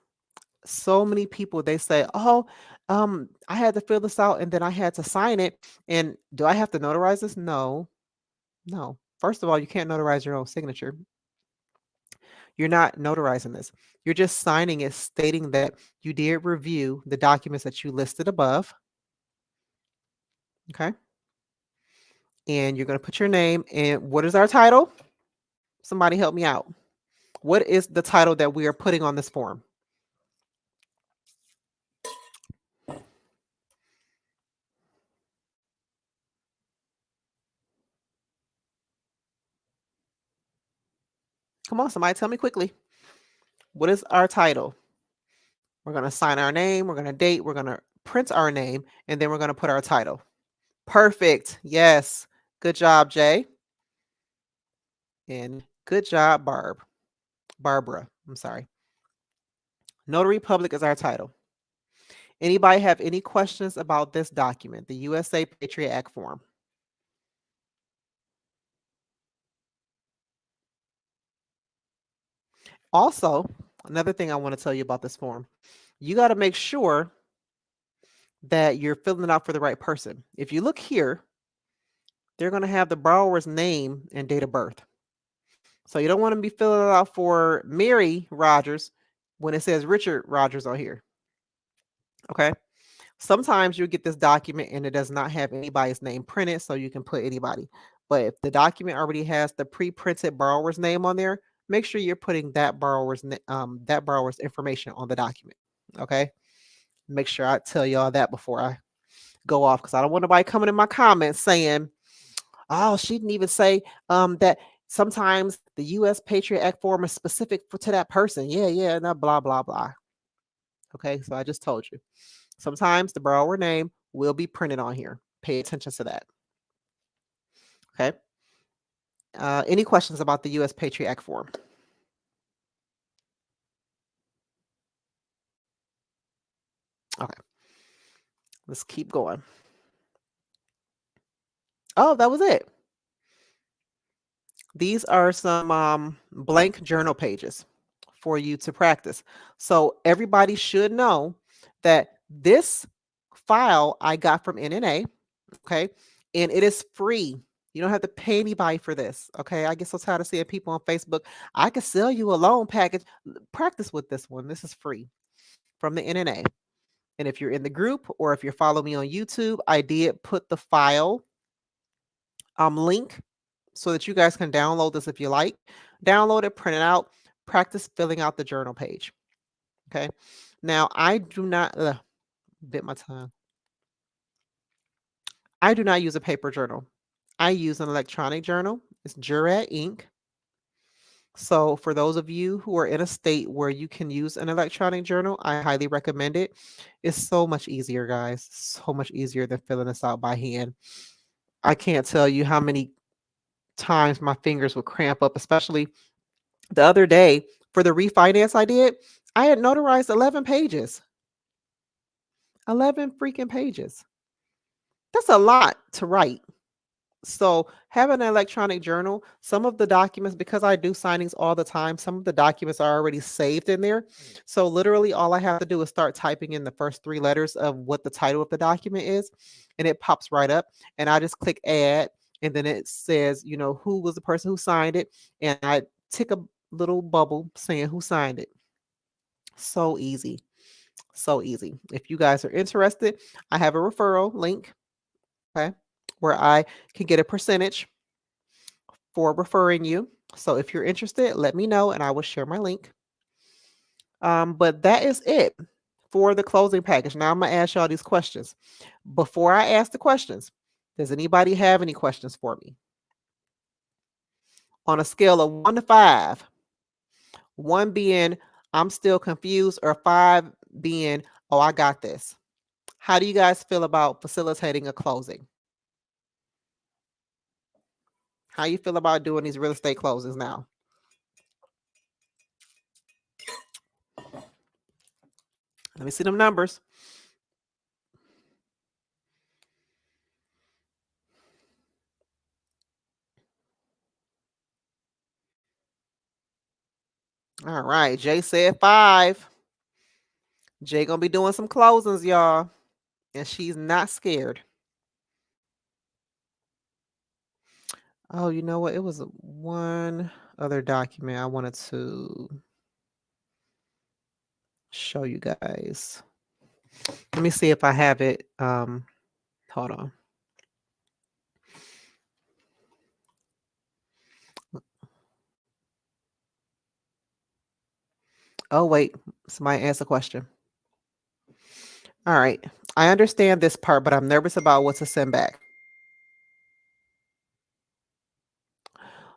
So many people, they say, oh, I had to fill this out and then I had to sign it. And do I have to notarize this? No, no. First of all, you can't notarize your own signature. You're not notarizing this. You're just signing it, stating that you did review the documents that you listed above. Okay. And you're going to put your name. And what is our title? Somebody help me out. What is the title that we are putting on this form? Come on, somebody tell me quickly. What is our title? We're going to sign our name. We're going to date. We're going to print our name. And then we're going to put our title. Perfect. Yes. Good job, Jay. And good job, Barbara. I'm sorry. Notary Public is our title. Anybody have any questions about this document, the USA Patriot Act form? Also, another thing I want to tell you about this form, you got to make sure that you're filling it out for the right person. If you look here, they're going to have the borrower's name and date of birth. So you don't want to be filling it out for Mary Rogers when it says Richard Rogers on here. Okay. Sometimes you'll get this document and it does not have anybody's name printed, so you can put anybody. But if the document already has the pre-printed borrower's name on there, make sure you're putting that borrower's information on the document. Okay. Make sure I tell y'all that before I go off, because I don't want nobody coming in my comments saying, oh, she didn't even say that sometimes the U.S. Patriot Act form is specific to that person. Yeah, no, blah, blah, blah. Okay, so I just told you. Sometimes the borrower name will be printed on here. Pay attention to that. Okay. Any questions about the U.S. Patriot Act form? Okay. Let's keep going. Oh, that was it. These are some blank journal pages for you to practice. So everybody should know that this file I got from NNA, okay, and it is free. You don't have to pay anybody for this, okay? I get so tired of seeing people on Facebook. I could sell you a loan package. Practice with this one. This is free from the NNA. And if you're in the group or if you're following me on YouTube, I did put the file link so that you guys can download this if you like. Download it, print it out, practice filling out the journal page. Okay. Now, I do not, bit my tongue. I do not use a paper journal. I use an electronic journal. It's Jurat ink. So for those of you who are in a state where you can use an electronic journal, I highly recommend it. It's so much easier, guys. So much easier than filling this out by hand. I can't tell you how many times my fingers would cramp up, especially the other day for the refinance I did. I had notarized 11 pages. 11 freaking pages. That's a lot to write. So having an electronic journal, some of the documents, because I do signings all the time, some of the documents are already saved in there. So literally all I have to do is start typing in the first 3 letters of what the title of the document is, and it pops right up. And I just click add, and then it says, who was the person who signed it. And I tick a little bubble saying who signed it. So easy. So easy. If you guys are interested, I have a referral link, okay, where I can get a percentage for referring you. So if you're interested, let me know and I will share my link. But that is it for the closing package. Now I'm going to ask y'all these questions. Before I ask the questions, does anybody have any questions for me? On a scale of 1 to 5, 1 being I'm still confused, or 5 being, oh, I got this. How do you guys feel about facilitating a closing? How you feel about doing these real estate closings now? Let me see them numbers. All right. Jay said 5. Jay gonna be doing some closings, y'all. And she's not scared. Oh, you know what? It was one other document I wanted to show you guys. Let me see if I have it. Hold on. Oh, wait. Somebody asked a question. All right. I understand this part, but I'm nervous about what to send back.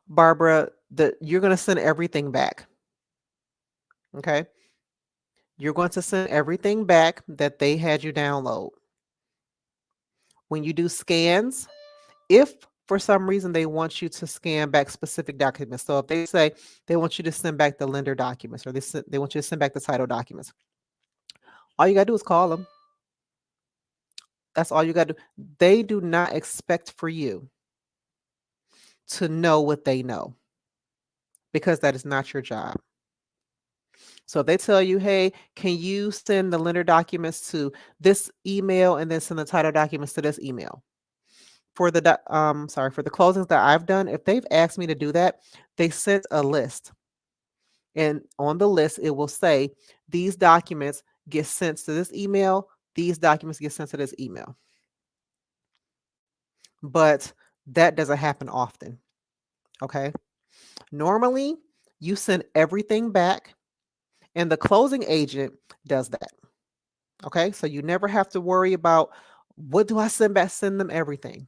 Barbara, you're going to send everything back. Okay. You're going to send everything back that they had you download. When you do scans, if for some reason they want you to scan back specific documents, so if they say they want you to send back the lender documents or they want you to send back the title documents, all you got to do is call them. That's all you got to do. They do not expect for you to know what they know because that is not your job. So if they tell you, hey, can you send the lender documents to this email and then send the title documents to this email? For the for the closings that I've done, if they've asked me to do that, they sent a list. And on the list, it will say these documents get sent to this email, these documents get sent to this email. But that doesn't happen often. Okay. Normally, you send everything back, and the closing agent does that. Okay. So you never have to worry about what do I send back? Send them everything.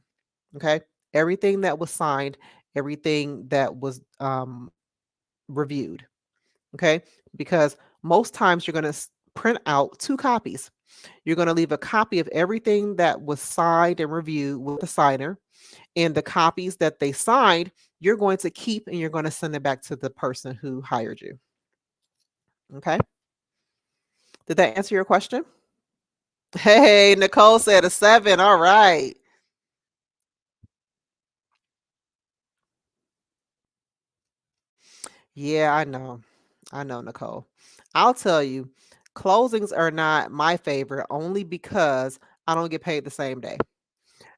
Okay. Everything that was signed, everything that was reviewed. Okay. Because most times you're going to print out 2 copies. You're going to leave a copy of everything that was signed and reviewed with the signer. And the copies that they signed, you're going to keep and you're going to send it back to the person who hired you. Okay. Did that answer your question? Hey, Nicole said a 7. All right. Yeah, I know. I know, Nicole. I'll tell you, closings are not my favorite only because I don't get paid the same day.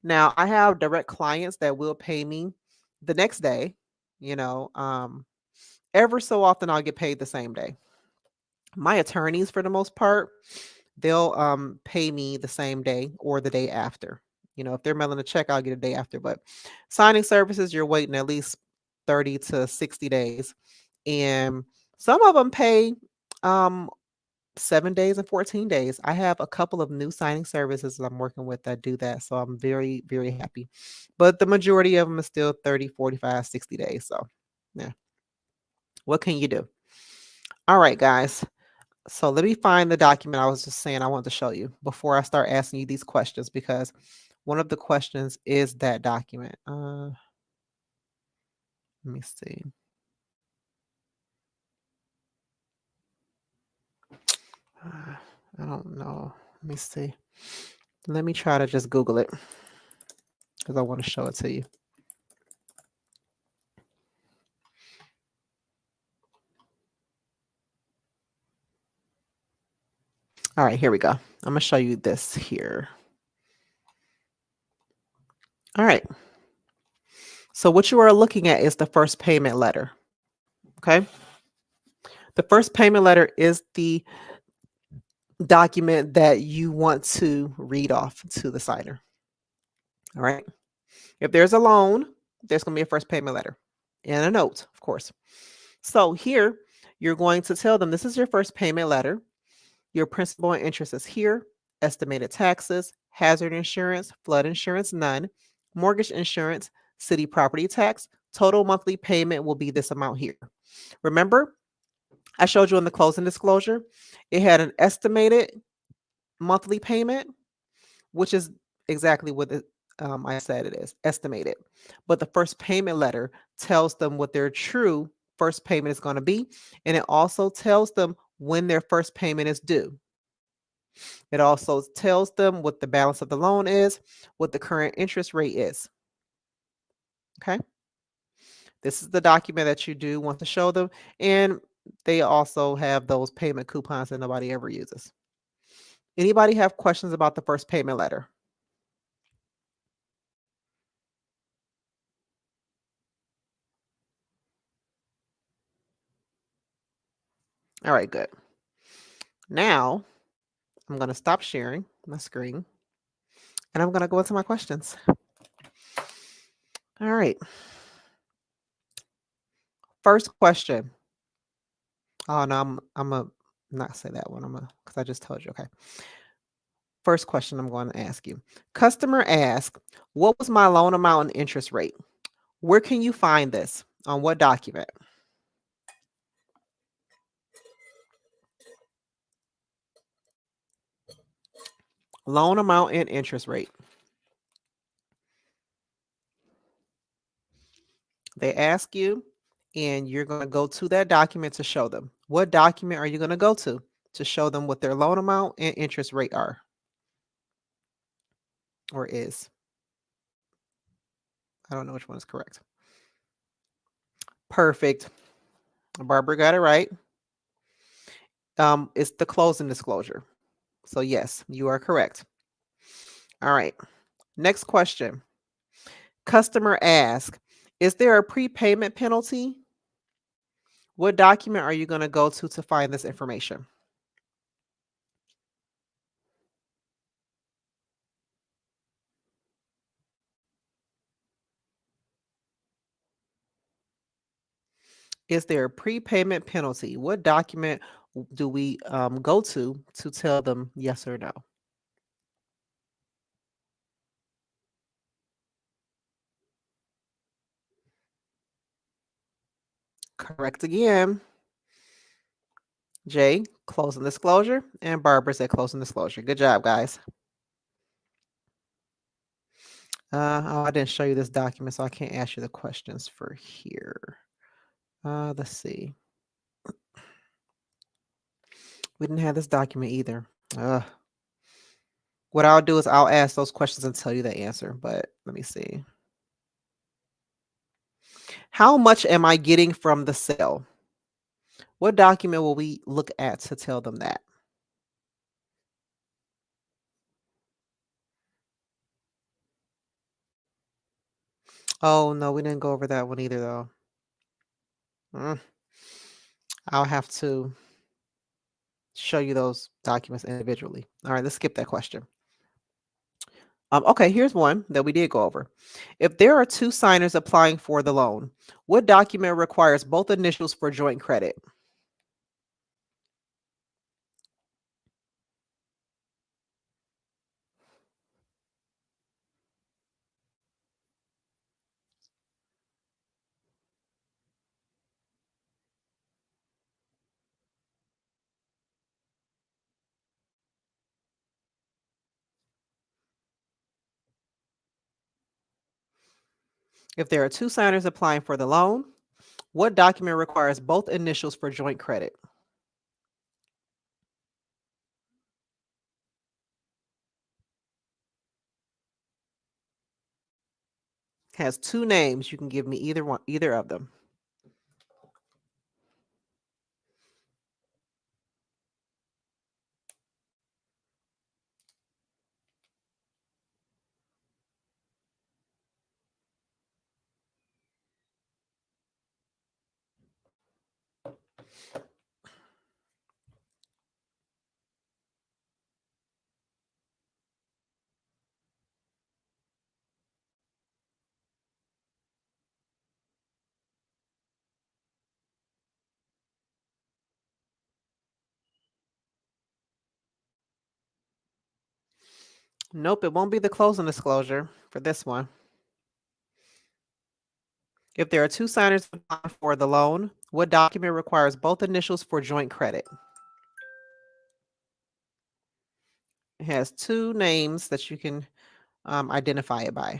Now, I have direct clients that will pay me the next day, you know, ever so often I'll get paid the same day. My attorneys, for the most part, they'll pay me the same day or the day after. You know, if they're mailing a check, I'll get a day after. But signing services, you're waiting at least 30 to 60 days. And some of them pay 7 days and 14 days. I have a couple of new signing services that I'm working with that do that. So I'm very, very happy. But the majority of them is still 30, 45, 60 days. So yeah. What can you do? All right, guys. So let me find the document I was just saying I wanted to show you before I start asking you these questions because one of the questions is that document. Let me see. I don't know. Let me see. Let me try to just Google it because I want to show it to you. All right, here we go. I'm going to show you this here. All right. So what you are looking at is the first payment letter. Okay. The first payment letter is the document that you want to read off to the signer. All right. If there's a loan, there's going to be a first payment letter and a note, of course. So here, you're going to tell them this is your first payment letter. Your principal and interest is here. Estimated taxes, hazard insurance, flood insurance, none. Mortgage insurance, city property tax. Total monthly payment will be this amount here. Remember, I showed you in the closing disclosure, it had an estimated monthly payment, which is exactly what I said it is, estimated. But the first payment letter tells them what their true first payment is going to be. And it also tells them when their first payment is due. It also tells them what the balance of the loan is, what the current interest rate is. Okay. This is the document that you do want to show them. And they also have those payment coupons that nobody ever uses. Anybody have questions about the first payment letter? All right, good. Now I'm going to stop sharing my screen and I'm going to go into my questions. All right. First question. Oh no, I'm a not say that one. Because I just told you. Okay. First question I'm going to ask you. Customer asked, what was my loan amount and interest rate? Where can you find this? On what document? Loan amount and interest rate. They ask you, and you're going to go to that document to show them. What document are you going to go to show them what their loan amount and interest rate are or is? I don't know which one is correct. Perfect. Barbara got it right. It's the closing disclosure. So yes, you are correct. All right. Next question. Customer ask, is there a prepayment penalty? What document are you going to go to find this information? Is there a prepayment penalty? What document do we go to tell them yes or no? Correct again. Jay, closing disclosure, and Barbara said closing disclosure. Good job, guys. Oh, I didn't show you this document, so I can't ask you the questions for here. Let's see. We didn't have this document either. What I'll do is I'll ask those questions and tell you the answer, but let me see. How much am I getting from the sale? What document will we look at to tell them that? Oh, no, we didn't go over that one either, though. I'll have to show you those documents individually. All right, let's skip that question. Okay, here's one that we did go over. If there are two signers applying for the loan, what document requires both initials for joint credit? If there are two signers applying for the loan, what document requires both initials for joint credit? Has two names. You can give me either one, either of them. Nope, it won't be the closing disclosure for this one. If there are two signers applying for the loan, what document requires both initials for joint credit? It has two names that you can identify it by.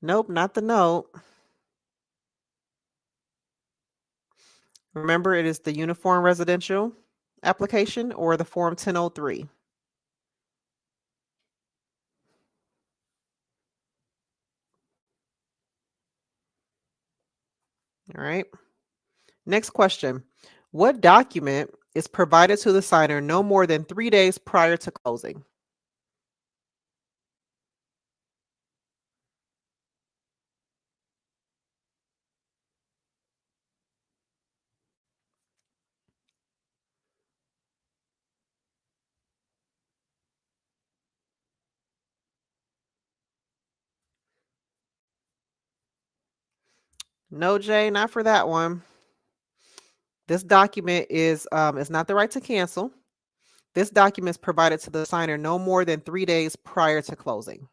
Nope, not the note. Remember, it is the uniform residential application or the Form 1003. All right. Next question. What document is provided to the signer no more than 3 days prior to closing? No, Jay, not for that one. This document is not the right to cancel. This document is provided to the signer no more than 3 days prior to closing.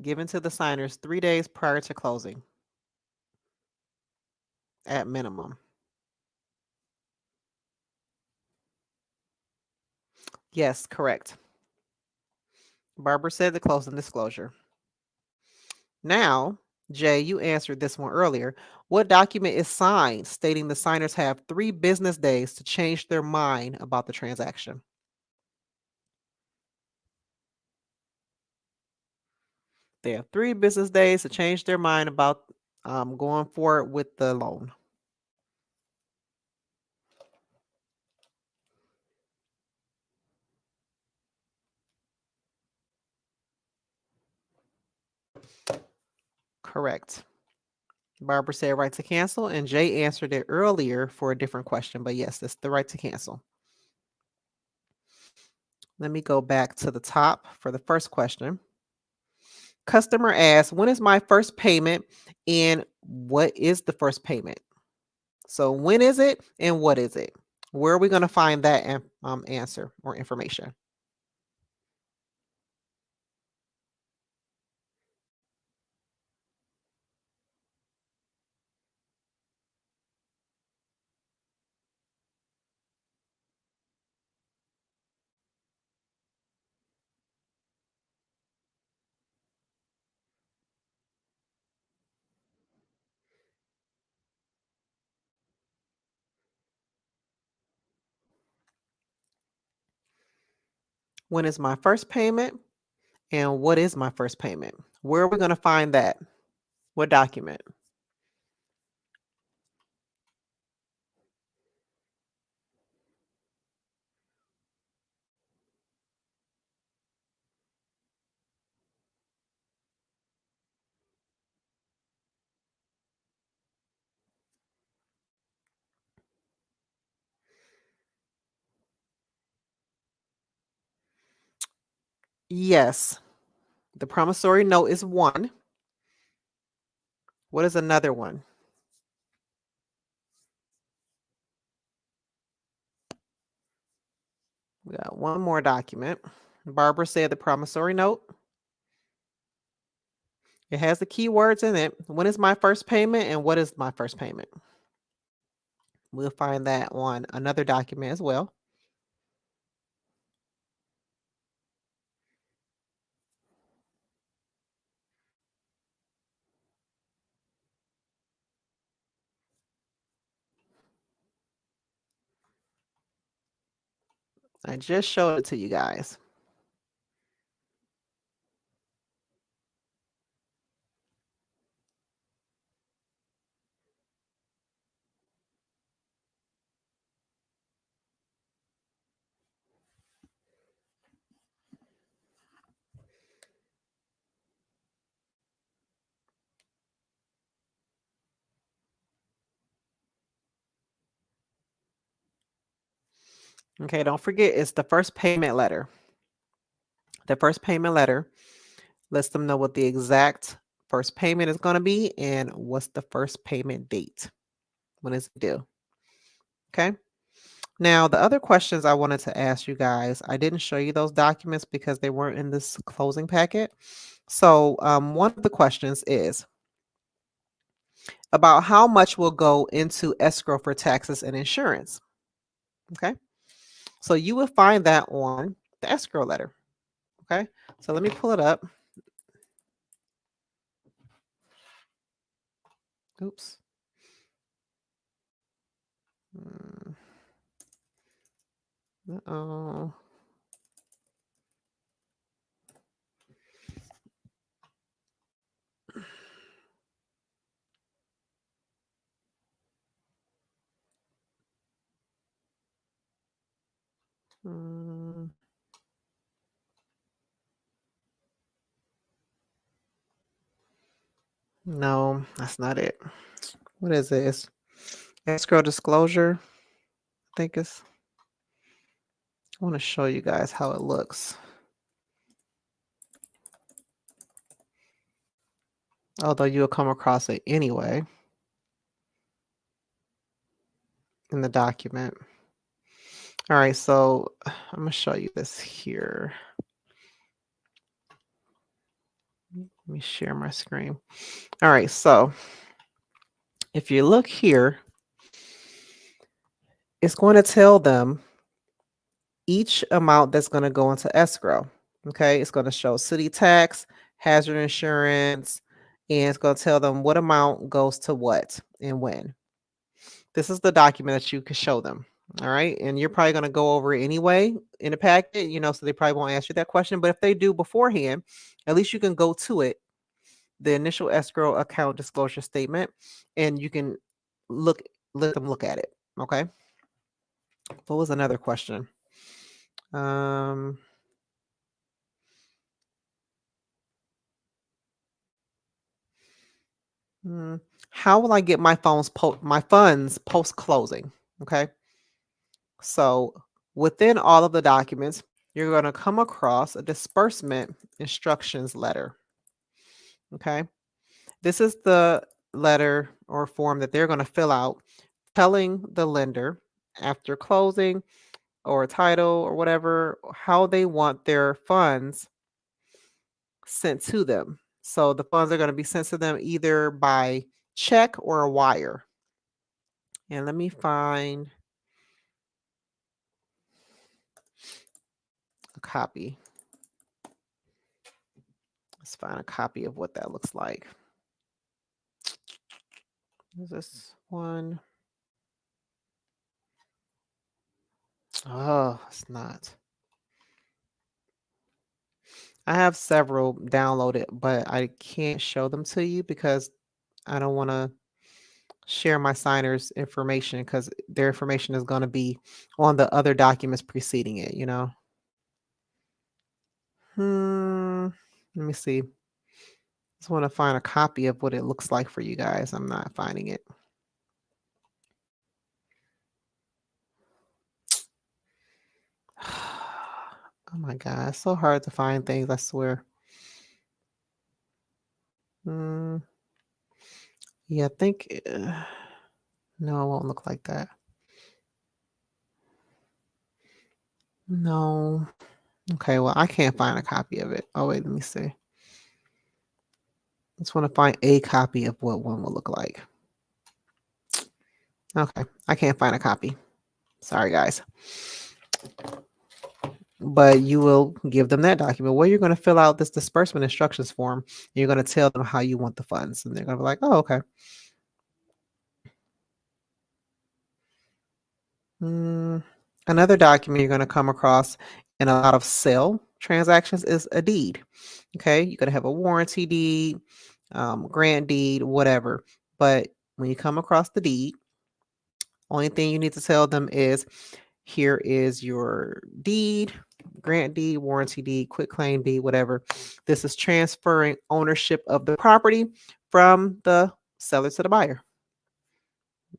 Given to the signers 3 days prior to closing at minimum. Yes, correct. Barbara said the closing disclosure. Now, Jay, you answered this one earlier. What document is signed stating the signers have 3 business days to change their mind about the transaction? They have 3 business days to change their mind about going forward with the loan. Correct. Barbara said right to cancel, and Jay answered it earlier for a different question, but yes, it's the right to cancel. Let me go back to the top for the first question. Customer asks, when is my first payment and what is the first payment? So when is it and what is it? Where are we going to find that answer or information? When is my first payment and what is my first payment? Where are we going to find that? What document? Yes. The promissory note is one. What is another one? We got one more document. Barbara said the promissory note. It has the keywords in it. When is my first payment and what is my first payment? We'll find that on another document as well. I just showed it to you guys. Okay, don't forget it's the first payment letter. The first payment letter lets them know what the exact first payment is going to be and what's the first payment date. When is it due? Okay. Now, the other questions I wanted to ask you guys, I didn't show you those documents because they weren't in this closing packet. So, one of the questions is about how much will go into escrow for taxes and insurance. Okay. So, you will find that on the escrow letter. Okay, so let me pull it up. Oops. Uh-oh. Mm, no, that's not it. What is it? It's escrow disclosure. I think it's. I want to show you guys how it looks. Although you'll come across it anyway in the document. All right, so I'm going to show you this here. Let me share my screen. All right, so if you look here, it's going to tell them each amount that's going to go into escrow. Okay, it's going to show city tax, hazard insurance, and it's going to tell them what amount goes to what and when. This is the document that you can show them. All right, and you're probably going to go over it anyway in the packet, so they probably won't ask you that question. But if they do beforehand, at least you can go to it, the initial escrow account disclosure statement, and you can let them look at it. Okay. What was another question? Um, how will I get my funds post closing? Okay. So within all of the documents, you're going to come across a disbursement instructions letter. Okay. This is the letter or form that they're going to fill out telling the lender after closing or title or whatever how they want their funds sent to them. So the funds are going to be sent to them either by check or a wire. And let me find a copy. Let's find a copy of what that looks like. Is this one? Oh, it's not. I have several downloaded, but I can't show them to you because I don't want to share my signer's information because their information is going to be on the other documents preceding it. Let me see. Just want to find a copy of what it looks like for you guys. I'm not finding it. Oh my God, it's so hard to find things, I swear. Mm, yeah, I think, no, it won't look like that. No. Okay, well, I can't find a copy of it. Oh, wait, let me see. Just want to find a copy of what one will look like. Okay, I can't find a copy. Sorry, guys. But you will give them that document where you're going to fill out this disbursement instructions form. And you're going to tell them how you want the funds. And they're going to be like, oh, okay. Another document you're going to come across in a lot of sale transactions is a deed. Okay, you're going to have a warranty deed, grant deed, whatever. But when you come across the deed, only thing you need to tell them is, here is your deed, grant deed, warranty deed, quitclaim deed, whatever. This is transferring ownership of the property from the seller to the buyer.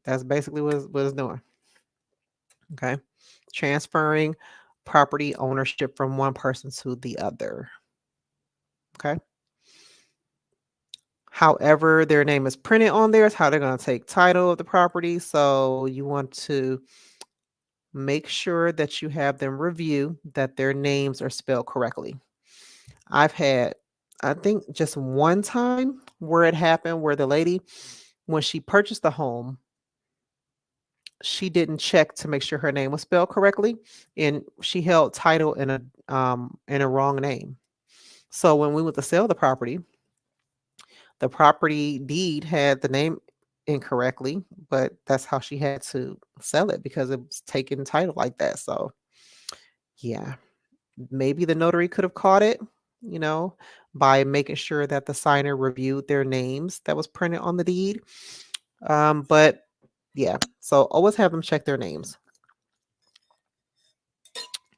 That's basically what it's doing. Okay. Transferring property ownership from one person to the other. Okay. However, their name is printed on there is how they're going to take title of the property. So you want to make sure that you have them review that their names are spelled correctly. I've had, I think, just one time where it happened where the lady, when she purchased the home, she didn't check to make sure her name was spelled correctly, and she held title in a wrong name. So when we went to sell the property deed had the name incorrectly, but that's how she had to sell it because it was taken title like that. So yeah, maybe the notary could have caught it, you know, by making sure that the signer reviewed their names that was printed on the deed. But yeah, so always have them check their names.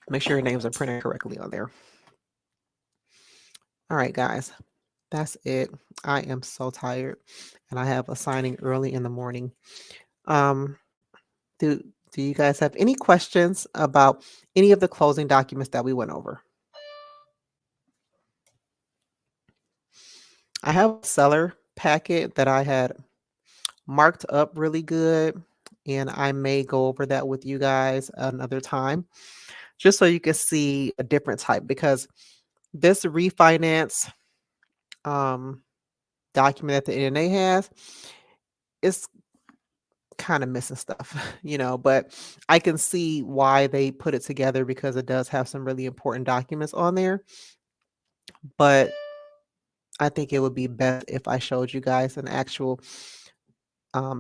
Make sure your names are printed correctly on there. All right, guys, that's it. I am so tired and I have a signing early in the morning. Um, do do you guys have any questions about any of the closing documents that we went over? I have a seller packet that I had marked up really good, and I may go over that with you guys another time, just so you can see a different type because this refinance um, document that the NNA has is kind of missing stuff, but I can see why they put it together because it does have some really important documents on there. But I think it would be best if I showed you guys an actual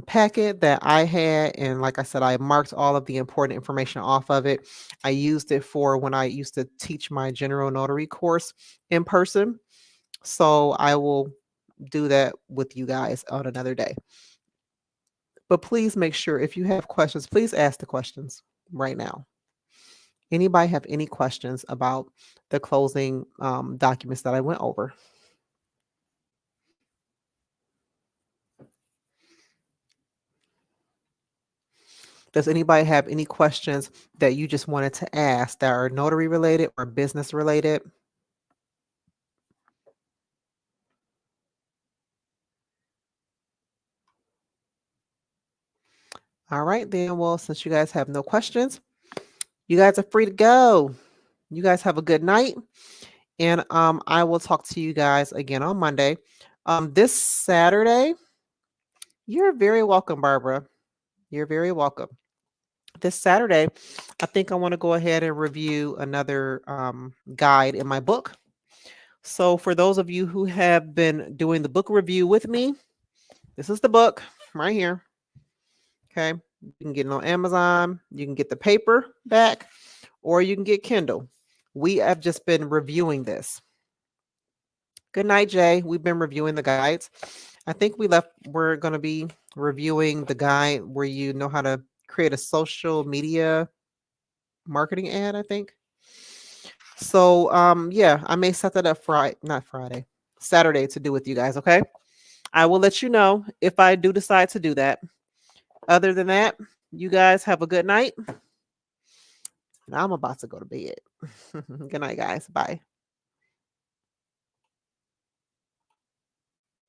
packet that I had. And like I said, I marked all of the important information off of it. I used it for when I used to teach my general notary course in person. So I will do that with you guys on another day. But please make sure if you have questions, please ask the questions right now. Anybody have any questions about the closing documents that I went over? Does anybody have any questions that you just wanted to ask that are notary related or business related? All right, then. Well, since you guys have no questions, you guys are free to go. You guys have a good night. And I will talk to you guys again on Monday. This Saturday, you're very welcome, Barbara. You're very welcome. This Saturday, I think I want to go ahead and review another guide in my book. So, for those of you who have been doing the book review with me, this is the book right here. Okay. You can get it on Amazon. You can get the paper back, or you can get Kindle. We have just been reviewing this. Good night, Jay. We've been reviewing the guides. I think we're going to be reviewing the guide where you know how to create a social media marketing ad, I think. So, yeah, I may set that up Saturday to do with you guys. Okay. I will let you know if I do decide to do that. Other than that, you guys have a good night. And I'm about to go to bed. Good night, guys. Bye.